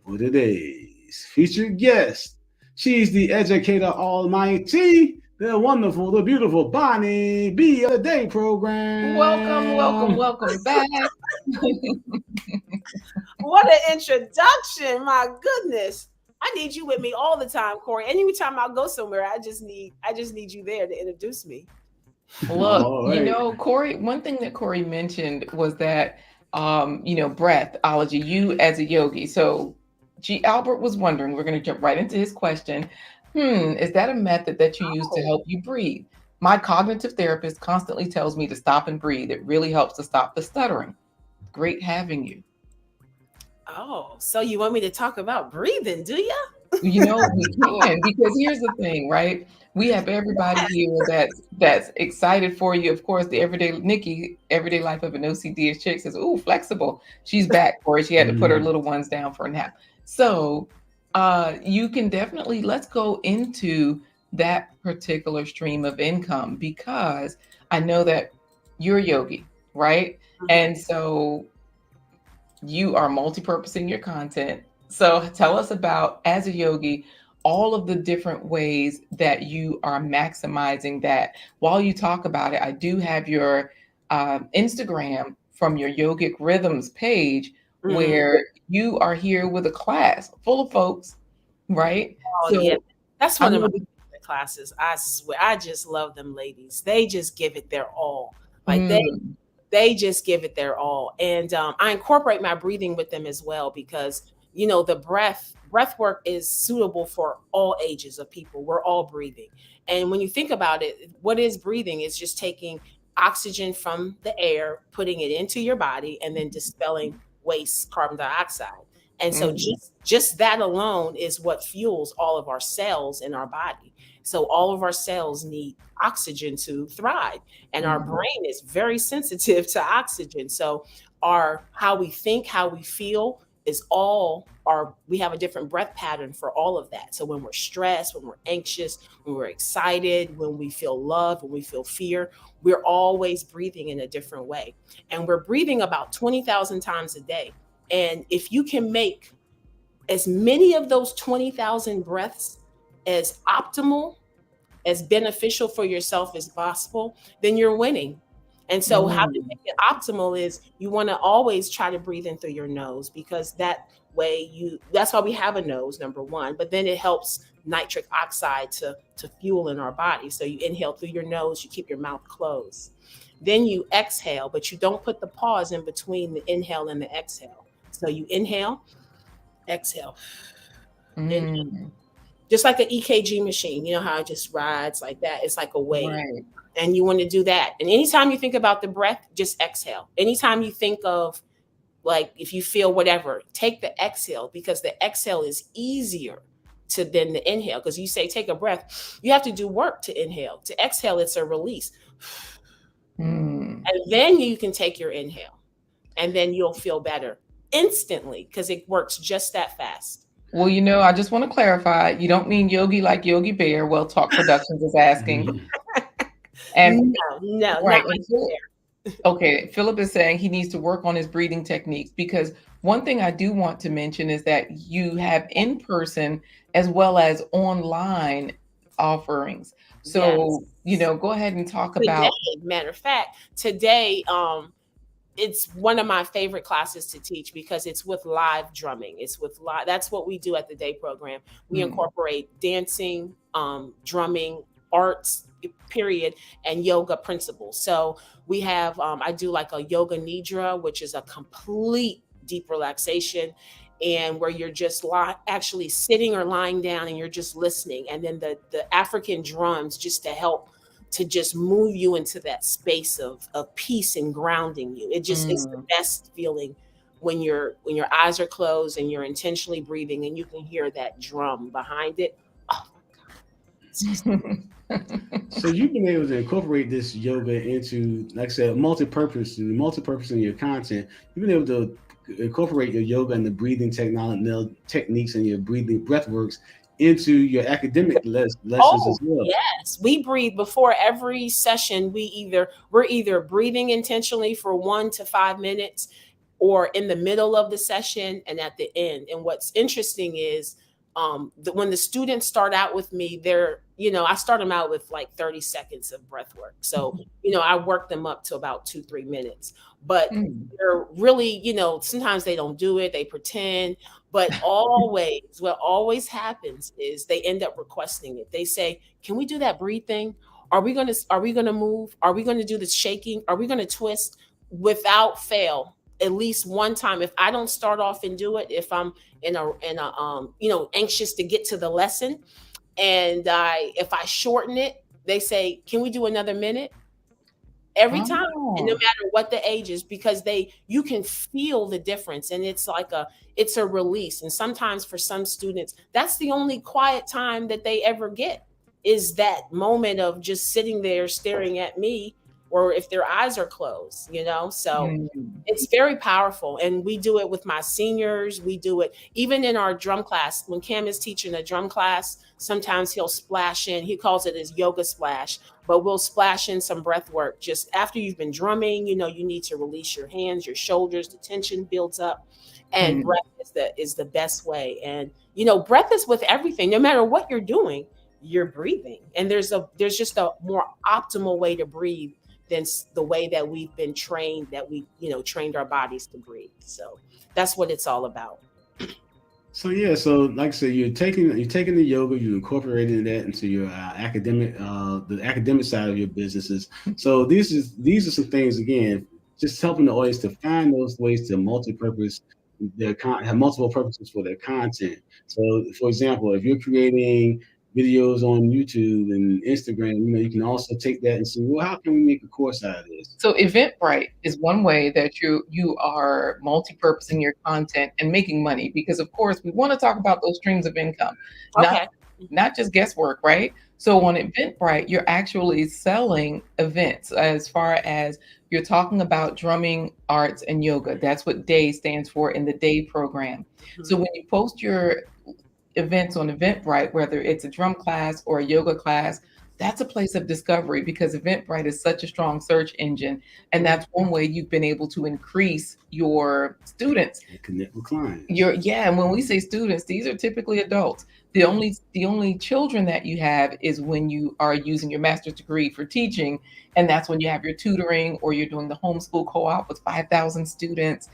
for today's featured guest. She's the educator almighty, the wonderful, the beautiful Bonney B of the Day program. Welcome back. What an introduction! My goodness, I need you with me all the time, Corey. Anytime I go somewhere, I just need you there to introduce me. Look, right. Corey, one thing that Corey mentioned was that, breathology, you as a yogi. So G. Albert was wondering, we're going to jump right into his question. Is that a method that you use to help you breathe? My cognitive therapist constantly tells me to stop and breathe. It really helps to stop the stuttering. Great having you. Oh, so you want me to talk about breathing, do you? We can, because here's the thing, right? We have everybody here that's excited for you. Of course, the everyday life of an OCD chick says, "Ooh, flexible." She's back for it. She had to put her little ones down for a nap. So you can definitely, let's go into that particular stream of income, because I know that you're a yogi, right? And so you are multi-purposing your content. So tell us about, as a yogi, all of the different ways that you are maximizing that. While you talk about it, I do have your Instagram from your Yogic Rhythms page, where you are here with a class full of folks, right? Oh, so, yeah. That's one of my favorite classes. I swear, I just love them ladies. They just give it their all. Like they just give it their all. And I incorporate my breathing with them as well, because the breath work is suitable for all ages of people. We're all breathing. And when you think about it, what is breathing? Is just taking oxygen from the air, putting it into your body, and then dispelling waste carbon dioxide. And so just that alone is what fuels all of our cells in our body. So all of our cells need oxygen to thrive. And our brain is very sensitive to oxygen. So how we think, how we feel is we have a different breath pattern for all of that. So when we're stressed, when we're anxious, when we're excited, when we feel love, when we feel fear, we're always breathing in a different way. And we're breathing about 20,000 times a day. And if you can make as many of those 20,000 breaths as optimal, as beneficial for yourself as possible, then you're winning. And so how to make it optimal is you want to always try to breathe in through your nose, because that way that's why we have a nose, number one, but then it helps nitric oxide to fuel in our body. So you inhale through your nose, you keep your mouth closed. Then you exhale, but you don't put the pause in between the inhale and the exhale. So you inhale, exhale, inhale. Just like an EKG machine, you know how it just rides like that? It's like a wave. Right. And you want to do that. And anytime you think about the breath, just exhale. Anytime you think of, like, if you feel whatever, take the exhale, because the exhale is easier than the inhale. Because you say, take a breath, you have to do work to inhale. To exhale, it's a release. And then you can take your inhale, and then you'll feel better instantly, because it works just that fast. Well, I just want to clarify, you don't mean Yogi like Yogi Bear. Well Talk Productions is asking. And no, right. not like Bear. Okay, Philip is saying he needs to work on his breathing techniques, because one thing I do want to mention is that you have in-person as well as online offerings. So, go ahead and talk about. Matter of fact, today, it's one of my favorite classes to teach, because it's with live drumming. That's what we do at the day program. We incorporate dancing, drumming, arts, period, and yoga principles. So we have, I do like a yoga nidra, which is a complete deep relaxation, and where you're just actually sitting or lying down and you're just listening. And then the African drums, just to help to just move you into that space of peace and grounding you. It just is the best feeling when your eyes are closed and you're intentionally breathing and you can hear that drum behind it. Oh my God. So you've been able to incorporate this yoga into, like I said, multi-purpose in your content. You've been able to incorporate your yoga and the breathing techniques and your breathing breathworks into your academic lessons as well. Yes, we breathe before every session. We're either breathing intentionally for 1 to 5 minutes, or in the middle of the session and at the end. And what's interesting is when the students start out with me, I start them out with like 30 seconds of breath work. So, I work them up to about 2-3 minutes, but they're really, sometimes they don't do it, they pretend, but what always happens is they end up requesting it. They say, can we do that breathe thing? Are we going to move? Are we going to do the shaking? Are we going to twist? Without fail, at least one time, if I don't start off and do it, if I'm in a anxious to get to the lesson, and if I shorten it, they say, can we do another minute? Every time, and no matter what the age is, because you can feel the difference, and it's like it's a release. And sometimes for some students, that's the only quiet time that they ever get, is that moment of just sitting there staring at me, or if their eyes are closed, so it's very powerful. And we do it with my seniors. We do it even in our drum class. When Cam is teaching a drum class, sometimes he'll splash in, he calls it his yoga splash, but we'll splash in some breath work. Just after you've been drumming, you need to release your hands, your shoulders, the tension builds up, and breath is the best way. And, breath is with everything, no matter what you're doing, you're breathing. And there's just a more optimal way to breathe than the way that we've been trained, that we, trained our bodies to breathe. So that's what it's all about. So like I said, you're taking the yoga, you're incorporating that into your the academic side of your businesses. So these are some things, again, just helping the audience to find those ways to multi-purpose have multiple purposes for their content. So, for example, if you're creating videos on YouTube and Instagram, you can also take that and say, well, how can we make a course out of this? So Eventbrite is one way that you are multi-purposing your content and making money, because of course we want to talk about those streams of income. Okay. not just guesswork, right? So on Eventbrite, you're actually selling events as far as you're talking about drumming, arts, and yoga. That's what DAY stands for in the DAY program. So when you post your events on Eventbrite, whether it's a drum class or a yoga class, that's a place of discovery because Eventbrite is such a strong search engine. And that's one way you've been able to increase your students. And connect with clients. And when we say students, these are typically adults. The only children that you have is when you are using your master's degree for teaching, and that's when you have your tutoring or you're doing the homeschool co-op with 5,000 students.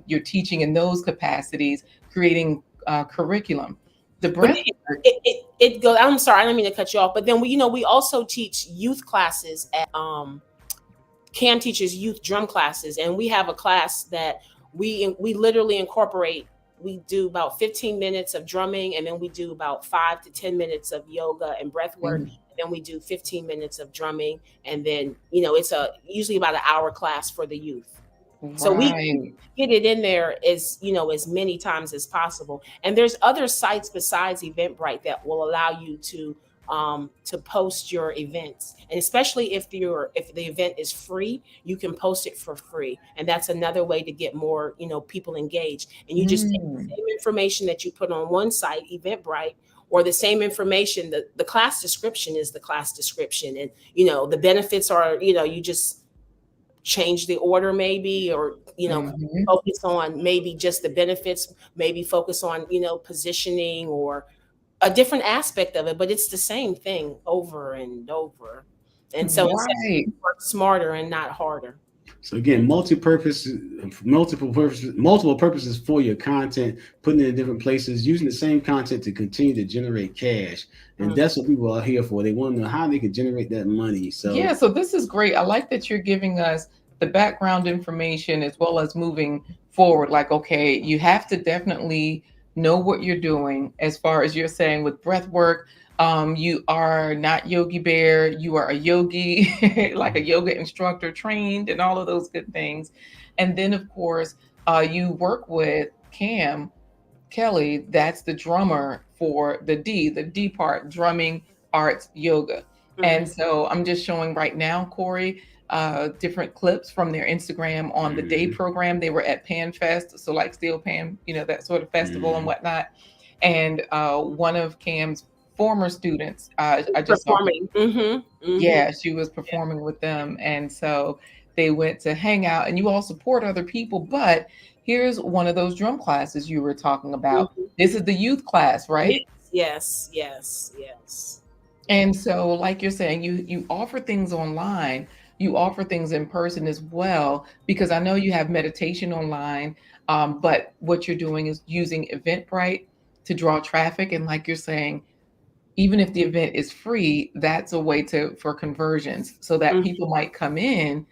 You're teaching in those capacities, creating curriculum. The breadth it goes. I'm sorry, I don't mean to cut you off, but then we also teach youth classes at CAM teaches youth drum classes, and we have a class that we literally incorporate. We do about 15 minutes of drumming, and then we do about 5 to 10 minutes of yoga and breath work. And then we do 15 minutes of drumming, and then it's usually about an hour class for the youth. So we get it in there as many times as possible. And there's other sites besides Eventbrite that will allow you to post your events, and especially if the event is free, you can post it for free, and that's another way to get more people engaged. And you just take the same information that you put on one site, Eventbrite, or the same information. The class description is the class description, and the benefits are you just change the order maybe, or focus on maybe just the benefits, maybe focus on positioning or a different aspect of it, but it's the same thing over and over. And so it's work smarter and not harder. So again, multiple purposes for your content, putting it in different places, using the same content to continue to generate cash. And that's what people are here for. They want to know how they can generate that money. So this is great. I like that you're giving us the background information as well as moving forward. Like, okay, you have to definitely know what you're doing as far as you're saying with breath work. You are not Yogi Bear, you are a yogi, like a yoga instructor trained and all of those good things. And then of course, you work with Cam Kelly, that's the drummer for the D part, drumming, arts, yoga. And so I'm just showing right now, Corey, different clips from their Instagram on the DAY program. They were at Pan Fest, so like Steel Pan, that sort of festival and whatnot. And one of Cam's former students, I just performing. Yeah, she was performing with them, and so they went to hang out. And you all support other people, but here's one of those drum classes you were talking about. This is the youth class, right? Yes. And so, like you're saying, you offer things online. You offer things in person as well, because I know you have meditation online, but what you're doing is using Eventbrite to draw traffic. And like you're saying, even if the event is free, that's a way for conversions, so that people might come in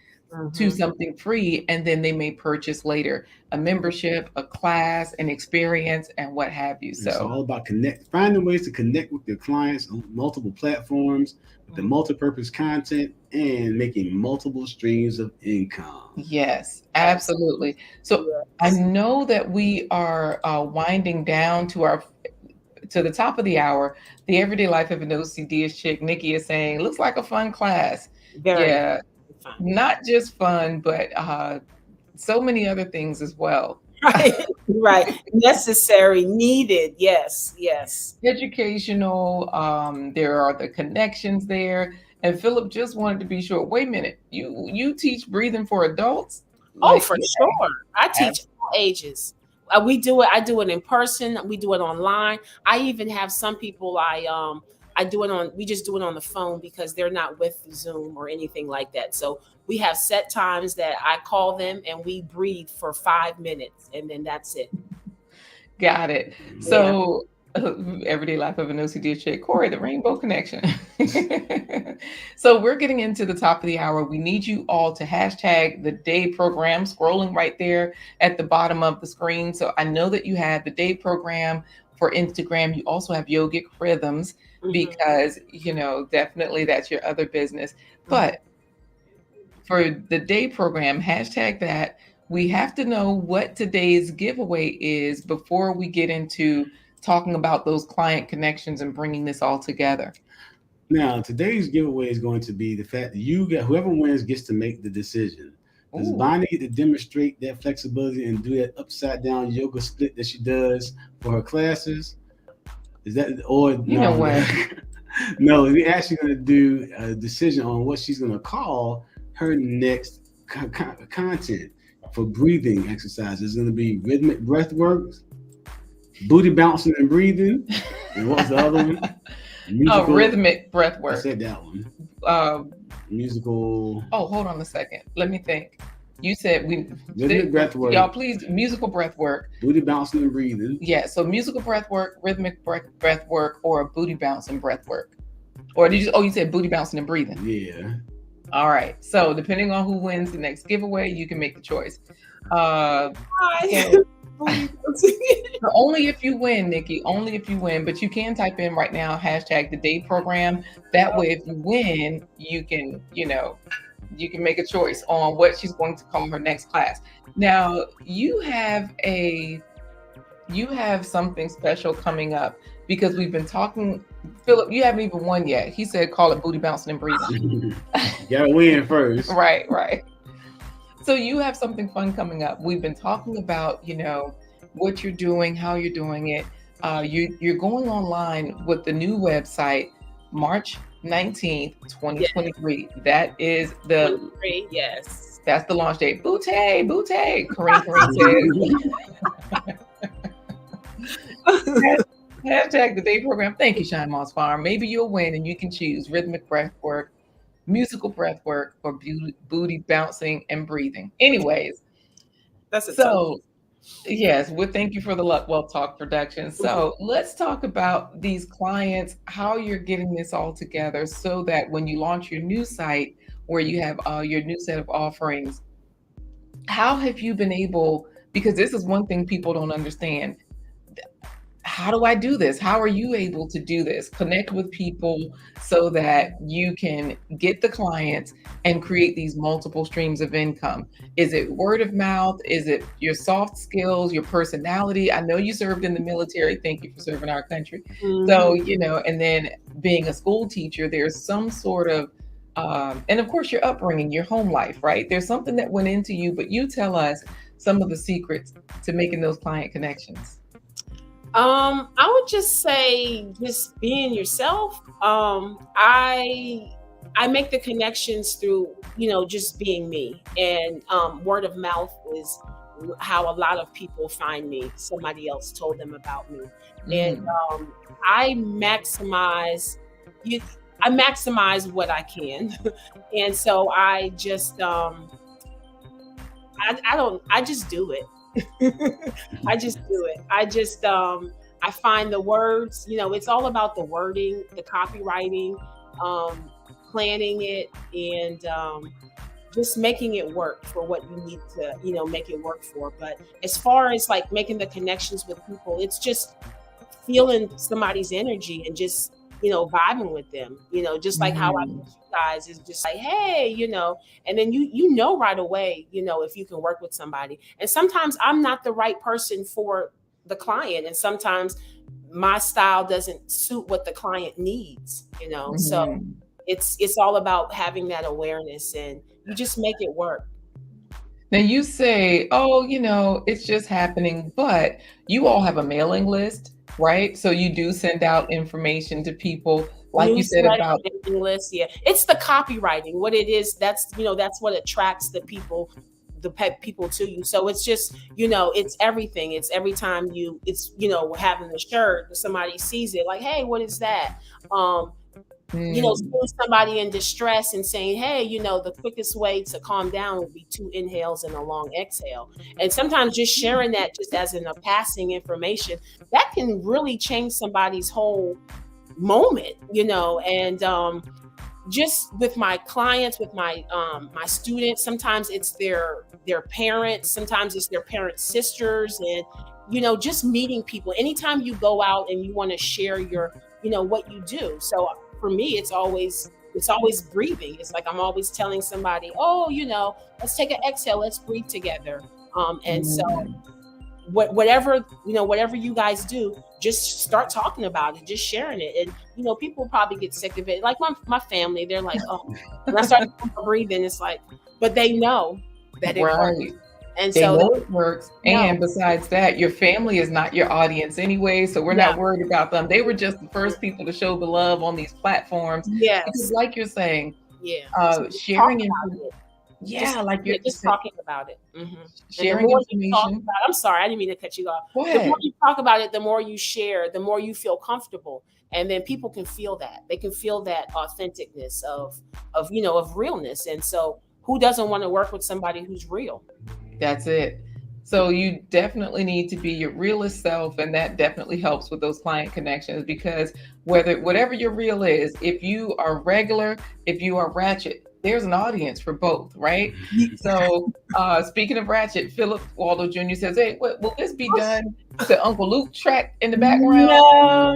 to something free, and then they may purchase later a membership, a class, an experience, and what have you. So it's all about finding ways to connect with your clients on multiple platforms, with the multi-purpose content, and making multiple streams of income. Yes, absolutely. So I know that we are winding down to the top of the hour. The Everyday Life of an OCD chick, Nikki, is saying, looks like a fun class. Very fun. Not just fun, but so many other things as well. Right. Necessary, needed. Yes. Educational. There are the connections there. And Philip just wanted to be sure. Wait a minute. You teach breathing for adults? Oh, for sure. I teach all ages. We do it. I do it in person. We do it online. I even have some people we just do it on the phone because they're not with Zoom or anything like that. So we have set times that I call them and we breathe for 5 minutes, and then that's it. Got it. So Everyday Life of an OCD chick, Corey, the Rainbow Connection. So we're getting into the top of the hour. We need you all to hashtag the DAY program, scrolling right there at the bottom of the screen. So I know that you have the DAY program for Instagram. You also have Yogic Rhythms, because definitely that's your other business. But for the DAY program, hashtag that. We have to know what today's giveaway is before we get into talking about those client connections and bringing this all together. Now, today's giveaway is going to be the fact that whoever wins gets to make the decision. Does Ooh. Bonnie need to demonstrate that flexibility and do that upside down yoga split that she does for her classes? Is that, or You know what? No, we're actually going to do a decision on what she's going to call her next content for breathing exercises. It's going to be rhythmic breath work, booty bouncing and breathing, and what was the other one? Rhythmic breath work. I said that one. Musical. Oh, hold on a second. Let me think. You said rhythmic breath work. Y'all, please, musical breath work. Booty bouncing and breathing. Yeah, so musical breath work, rhythmic breath work, or a booty bouncing breath work. Or did you? Oh, you said booty bouncing and breathing. Yeah. All right. So depending on who wins the next giveaway, you can make the choice. Only if you win, Nikki. Only if you win. But you can type in right now #the day program. That way, if you win, you can make a choice on what she's going to call her next class. Now, you have something special coming up because we've been talking. Philip, you haven't even won yet. He said call it booty bouncing and breathing. Gotta win first. Right. So you have something fun coming up. We've been talking about, what you're doing, how you're doing it. You're going online with the new website, March 19th, 2023. Yes. That is the yes. That's the launch date. Booty. Kareem says. #the day program. Thank you, Shine Moss Farm. Maybe you'll win and you can choose rhythmic breath work, musical breath work, or booty bouncing and breathing. Anyways, yes, well, thank you for the Luck Wealth Talk production. So let's talk about these clients, how you're getting this all together so that when you launch your new site where you have your new set of offerings, how have you been able, because this is one thing people don't understand. How do I do this? How are you able to do this? Connect with people so that you can get the clients and create these multiple streams of income. Is it word of mouth? Is it your soft skills, your personality? I know you served in the military. Thank you for serving our country. Mm-hmm. So, and then being a school teacher, there's some sort of, and of course your upbringing, your home life, right? There's something that went into you, but you tell us some of the secrets to making those client connections. I would just say just being yourself. I make the connections through, just being me, and word of mouth is how a lot of people find me. Somebody else told them about me. And I maximize what I can. And so I just I just do it. I just do it. I find the words, it's all about the wording, the copywriting, planning it, and just making it work for what you need to, make it work for. But as far as like making the connections with people, it's just feeling somebody's energy and just, vibing with them, just like how I meet you guys is just like, hey, and then you know right away, if you can work with somebody. And sometimes I'm not the right person for the client, and sometimes my style doesn't suit what the client needs, So it's all about having that awareness, and you just make it work. Now you say, it's just happening, but you all have a mailing list, right? So you do send out information to people, like you said about list. Yeah, it's the copywriting. What it is, that's what attracts the people to you. So it's just, it's everything. It's every time it's having the shirt, somebody sees it, like, hey, what is that? Seeing somebody in distress and saying, hey, the quickest way to calm down would be 2 inhales and a long exhale. And sometimes just sharing that just as a passing information, that can really change somebody's whole moment, and just with my clients, with my my students, sometimes it's their parents, sometimes it's their parents' sisters, and just meeting people. Anytime you go out and you want to share your what you do. So for me, it's always breathing. It's like I'm always telling somebody, oh, let's take an exhale, let's breathe together. And so whatever you guys do, just start talking about it, just sharing it. And people probably get sick of it. Like my family, they're like, oh, when I start breathing, it's like, but they know that it works. And they so know it works. And besides that, your family is not your audience anyway, so we're not worried about them. They were just the first people to show the love on these platforms. Yes, because like you're saying, sharing information. Like you're just talking about it. Mm-hmm. Sharing information. I'm sorry, I didn't mean to cut you off. Go ahead. The more you talk about it, the more you share, the more you feel comfortable, and then people can feel that. They can feel that authenticness of realness. And so, who doesn't want to work with somebody who's real? That's it. So you definitely need to be your realest self, and that definitely helps with those client connections, because whatever your real is, if you are regular, if you are ratchet, there's an audience for both, right? So speaking of ratchet, Philip Waldo Jr. says, hey, will this be done to Uncle Luke track in the background? No.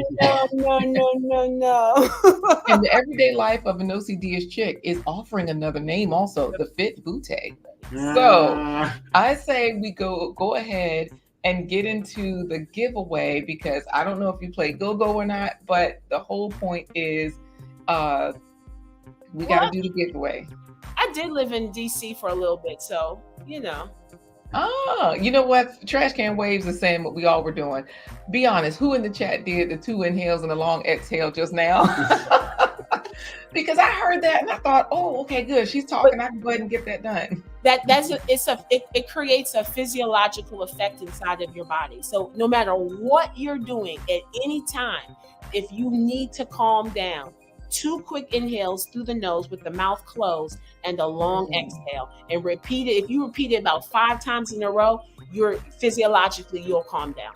And the everyday life of an OCD-ish chick is offering another name also, the Fit Booty. So I say we go ahead and get into the giveaway, because I don't know if you play go-go or not, but the whole point is we got to do the giveaway. I did live in DC for a little bit, so Oh, you know what? Trash Can Waves is saying what we all were doing. Be honest, who in the chat did the 2 inhales and a long exhale just now? Because I heard that and I thought, oh, okay, good. She's talking. I can go ahead and get that done. It creates a physiological effect inside of your body. So no matter what you're doing at any time, if you need to calm down, 2 quick inhales through the nose with the mouth closed and a long exhale, and repeat it. If you repeat it about 5 times in a row, you'll calm down.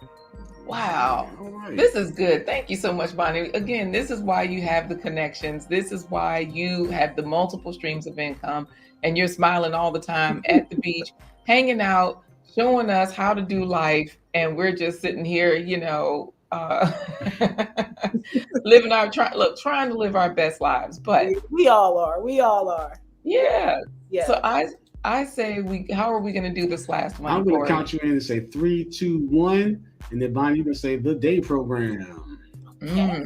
Wow. Right. This is good. Thank you so much, Bonnie. Again, this is why you have the connections. This is why you have the multiple streams of income, and you're smiling all the time at the beach, hanging out, showing us how to do life. And we're just sitting here, trying to live our best lives. But we all are. Yeah. So I say how are we going to do this last one? I'm going to count you in and say 3, 2, 1, and then Bonnie, you can say the day program. Okay.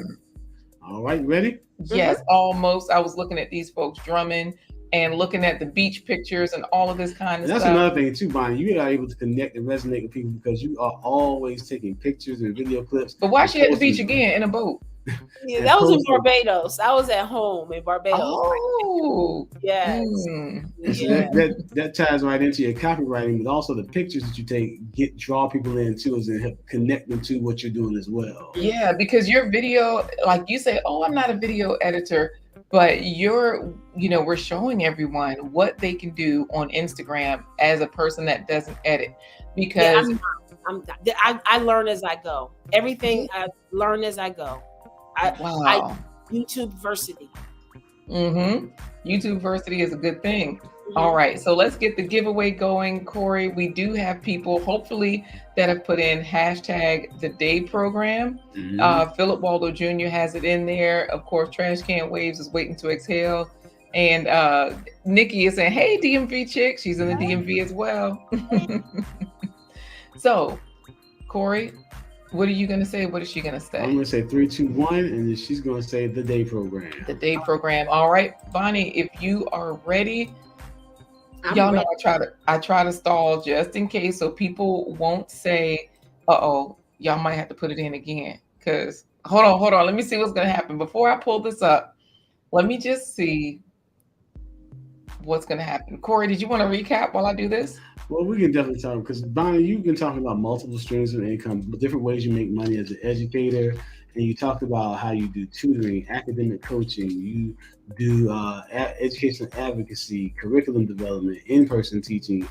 All right, ready? Yes, almost. I was looking at these folks drumming and looking at the beach pictures and all of this kind of stuff. That's another thing too, Bonnie. You are able to connect and resonate with people because you are always taking pictures and video clips. But why she at the beach again in a boat? Yeah, that was in Barbados. I was at home in Barbados. Oh, yes. So that ties right into your copywriting, but also the pictures that you take draw people in too, and help connect them to what you're doing as well. Yeah, because your video, like you say, oh, I'm not a video editor, but we're showing everyone what they can do on Instagram as a person that doesn't edit, because I learn as I go. Everything I learn as I go. YouTube versity. YouTube versity is a good thing. All right, so let's get the giveaway going. Corey, we do have people hopefully that have put in hashtag the day program. Philip Waldo Jr. has it in there. Of course, Trash Can Waves is waiting to exhale. And Nikki is saying, hey, DMV chick. She's in the DMV as well. So, Corey, what are you going to say? What is she going to say? I'm going to say 3, 2, 1, and then she's going to say the day program. The day program. All right, Bonnie, if you are ready, y'all know I try to stall just in case, so people won't say, y'all might have to put it in again. Because hold on. Let me see what's going to happen. Before I pull this up, let me just see what's going to happen. Corey, did you want to recap while I do this? Well, we can definitely talk, because Bonnie, you've been talking about multiple streams of income, different ways you make money as an educator, and you talked about how you do tutoring, academic coaching, you do educational advocacy, curriculum development, in-person teaching,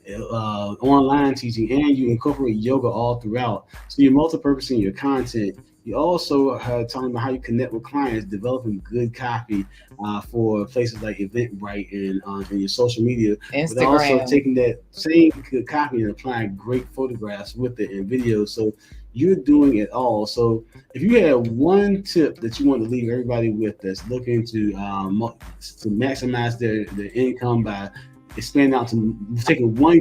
online teaching, and you incorporate yoga all throughout. So you're multi-purposing your content. You also are talking about how you connect with clients, developing good copy for places like Eventbrite and your social media. Instagram. But also taking that same good copy and applying great photographs with it and videos. So you're doing it all. So if you had one tip that you want to leave everybody with that's looking to maximize their income by expanding out to taking one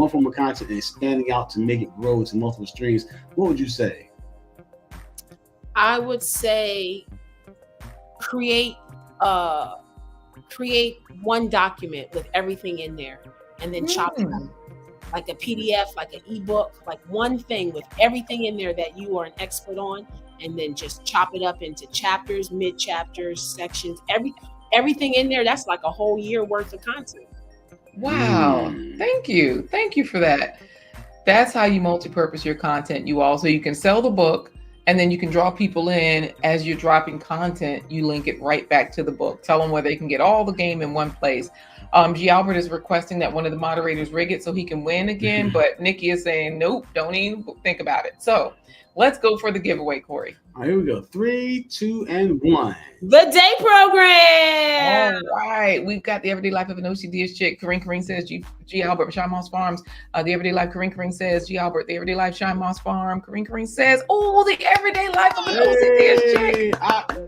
form of content, and expanding out to make it grow into multiple streams, what would you say? I would say create one document with everything in there, and then chop it up like a PDF, like an ebook, like one thing with everything in there that you are an expert on, and then just chop it up into chapters, mid-chapters, sections, everything in there. That's like a whole year worth of content. Wow. Thank you for that. That's how you multi-purpose your content. You can sell the book, and then you can draw people in as you're dropping content. You link it right back to the book. Tell them where they can get all the game in one place. G. Albert is requesting that one of the moderators rig it so he can win again, but Nikki is saying, nope, don't even think about it. So let's go for the giveaway, Corey. All right, here we go. 3, 2, and 1. The day program. All right. We've got the Everyday Life of an OCDish chick. Kareem says G. Albert, Shine Moss Farms. The Everyday Life, Kareem says G. Albert, the Everyday Life, Shine Moss Farm. Kareem says, oh, the Everyday Life of an OCDish chick.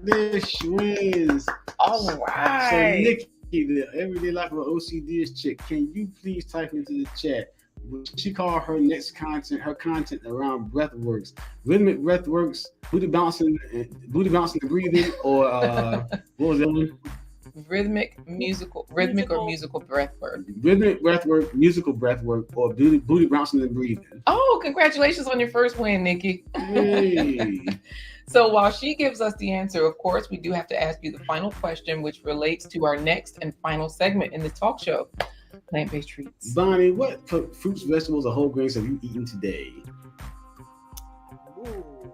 This wins. All right. So Nikki, the Everyday Life of an OCDish chick, can you please type into the chat what she call her next content, her content around breathworks, rhythmic breathworks, booty bouncing and breathing, or what was that one? Rhythmic or musical breathwork. Rhythmic breathwork, musical breathwork, or booty bouncing and breathing. Oh, congratulations on your first win, Nikki. Hey. So while she gives us the answer, of course, we do have to ask you the final question, which relates to our next and final segment in the talk show, plant-based treats. Bonnie, what fruits, vegetables, or whole grains have you eaten today? Ooh.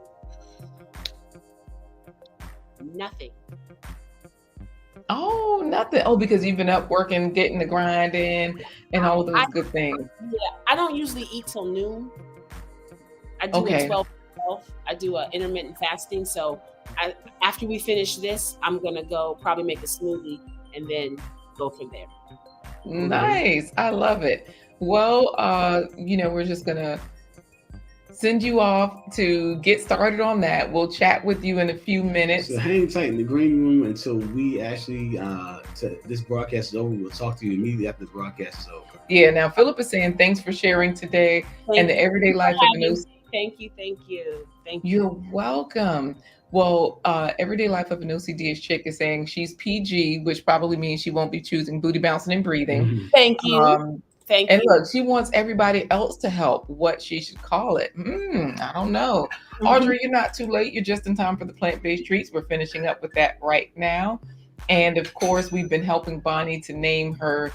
Nothing. Oh, nothing. Oh, because you've been up working, getting the grind in, and all of those good things. Yeah, I don't usually eat till noon. I do a 12. I do a intermittent fasting. So after we finish this, I'm gonna go probably make a smoothie and then go from there. Nice. I love it. Well, we're just gonna send you off to get started on that. We'll chat with you in a few minutes. So hang tight in the green room until we actually this broadcast is over. We'll talk to you immediately after the broadcast is over. Yeah. Now Philip is saying thanks for sharing today and the Everyday Life of an OCD. Thank you. You're welcome. Well, Everyday Life of an OCDish chick is saying she's PG, which probably means she won't be choosing booty bouncing and breathing. Mm-hmm. Thank you. Thank you. And look, she wants everybody else to help. What she should call it? I don't know. Audrey, you're not too late. You're just in time for the plant-based treats. We're finishing up with that right now. And of course, we've been helping Bonnie to name her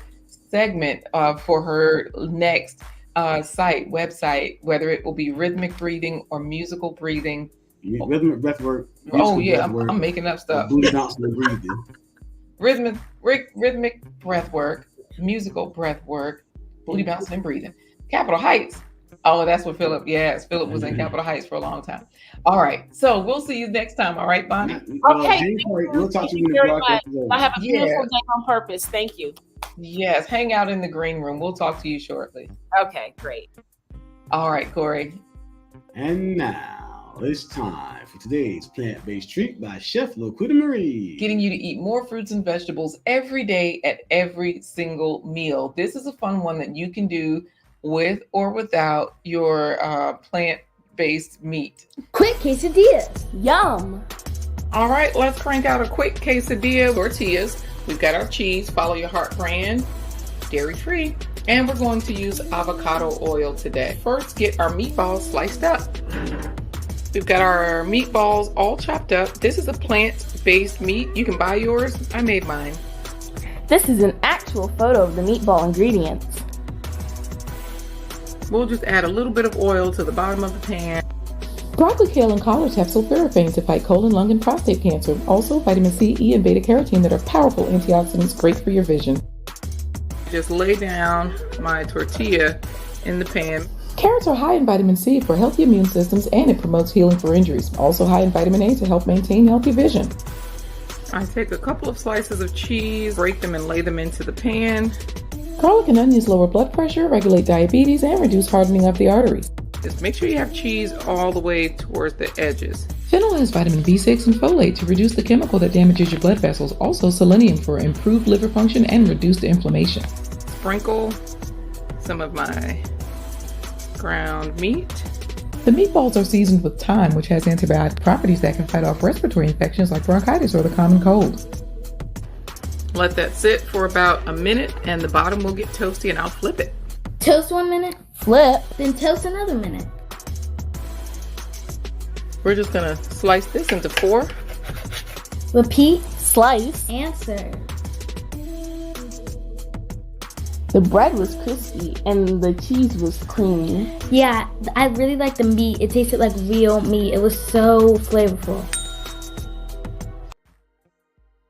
segment for her next website, whether it will be rhythmic breathing or musical breathing. Rhythmic breathwork. I'm making up stuff. Booty bouncing and breathing. Rhythmic breathwork, musical breathwork, booty bouncing and breathing. Capitol Heights. Oh, that's what Philip. Yes, Philip was in Capitol Heights for a long time. All right, so we'll see you next time. All right, Bonnie. Okay. We'll talk to you in the broadcast. I have a beautiful day on purpose. Thank you. Yes, hang out in the green room. We'll talk to you shortly. Okay, great. All right, Corey. And now it's time for today's plant-based treat by Chef Laquita Marie. Getting you to eat more fruits and vegetables every day at every single meal. This is a fun one that you can do with or without your plant-based meat. Quick quesadillas. Yum. All right, let's crank out a quick quesadilla tortillas. We've got our cheese, Follow Your Heart brand, dairy-free, and we're going to use avocado oil today. First, get our meatballs sliced up. We've got our meatballs all chopped up. This is a plant-based meat. You can buy yours. I made mine. This is an actual photo of the meatball ingredients. We'll just add a little bit of oil to the bottom of the pan. Broccoli, kale, and collards have sulforaphane to fight colon, lung, and prostate cancer. Also, vitamin C, E, and beta-carotene that are powerful antioxidants, great for your vision. Just lay down my tortilla in the pan. Carrots are high in vitamin C for healthy immune systems, and it promotes healing for injuries. Also high in vitamin A to help maintain healthy vision. I take a couple of slices of cheese, break them, and lay them into the pan. Garlic and onions lower blood pressure, regulate diabetes, and reduce hardening of the arteries. Just make sure you have cheese all the way towards the edges. Fennel has vitamin B6 and folate to reduce the chemical that damages your blood vessels. Also selenium for improved liver function and reduced inflammation. sprinkle some of my ground meat. The meatballs are seasoned with thyme, which has antibiotic properties that can fight off respiratory infections like bronchitis or the common cold. Let that sit for about a minute and the bottom will get toasty, and I'll flip it. Toast 1 minute, flip, then toast another minute. We're just gonna slice this into 4. Repeat, slice, and serve. The bread was crispy and the cheese was creamy. Yeah, I really liked the meat. It tasted like real meat. It was so flavorful.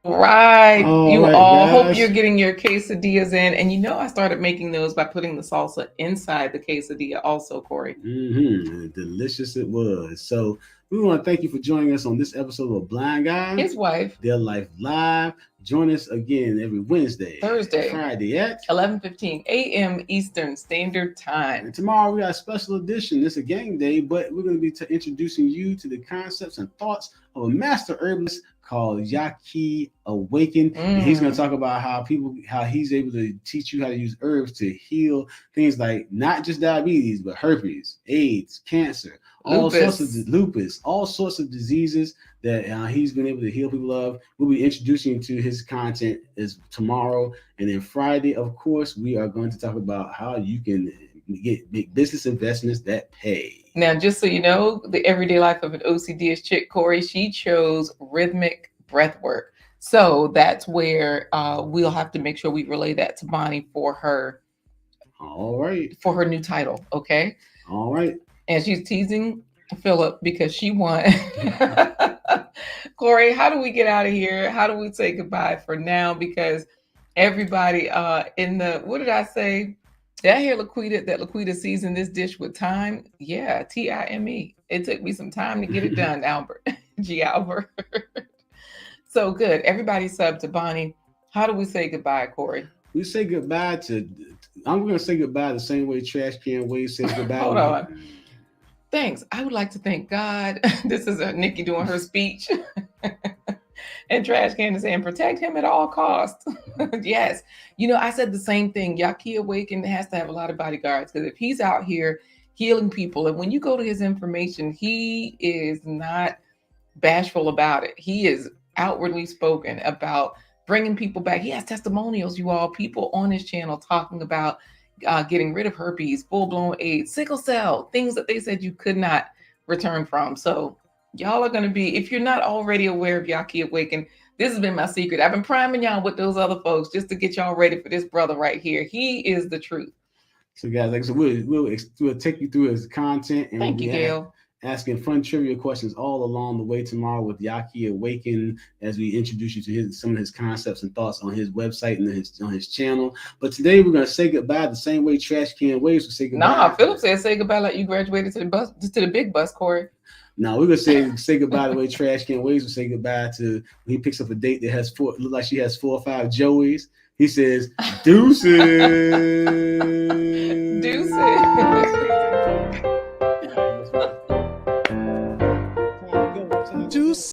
Right. You right, all guys. hope you're getting your quesadillas in. And you know I started making those by putting the salsa inside the quesadilla also, Corey. Delicious it was. So we want to thank you for joining us on this episode of Blind Guy, His wife, Their Life Live. Join us again every Wednesday, Thursday, Friday at 11:15 a.m. Eastern Standard Time. And tomorrow we got a special edition. It's a game day, but we're going to be introducing you to the concepts and thoughts of a master herbalist called Yaki Awaken. And he's going to talk about how he's able to teach you how to use herbs to heal things like not just diabetes, but herpes, AIDS, cancer, all sorts of diseases that he's been able to heal people of. We'll be introducing you to his content is tomorrow. And then Friday, of course, we are going to talk about how you can make business investments that pay. Now, just so you know, the everyday life of an OCD-ish chick, Corey, she chose rhythmic breath work. So that's where we'll have to make sure we relay that to Bonnie for her. All right. For her new title. Okay. All right. And she's teasing Philip because she won. Corey, how do we get out of here? How do we say goodbye for now? Because everybody in the, what did I say? Did I hear Laquita seasoned this dish with thyme? Yeah, Time. It took me some time to get it done, Albert. G. Albert. So good. Everybody sub to Bonnie. How do we say goodbye, Corey? We say goodbye to, I'm going to say goodbye the same way Trash Can Wade says goodbye. Hold on. Thanks. I would like to thank God. This is Nikki doing her speech. And Trash Can is saying, protect him at all costs. Yes. You know, I said the same thing. Yaki Awaken has to have a lot of bodyguards because if he's out here healing people, and when you go to his information, he is not bashful about it. He is outwardly spoken about bringing people back. He has testimonials, you all, people on his channel talking about getting rid of herpes, full-blown AIDS, sickle cell, things that they said you could not return from. So y'all are going to be, if you're not already aware of Yaki Awaken, this has been my secret. I've been priming y'all with those other folks just to get y'all ready for this brother right here. He is the truth. So guys, like so we'll take you through his content, and thank you, Gail. Asking fun trivia questions all along the way tomorrow with Yaki Awaken as we introduce you to some of his concepts and thoughts on his website and on his channel. But today we're gonna say goodbye the same way Trash Can Waves would say goodbye. Nah, Philip said say goodbye like you graduated to the big bus, Corey. No, we're gonna say goodbye the way Trash Can Waves would say goodbye to when he picks up a date that has look like she has 4 or 5 Joeys. He says, deuces.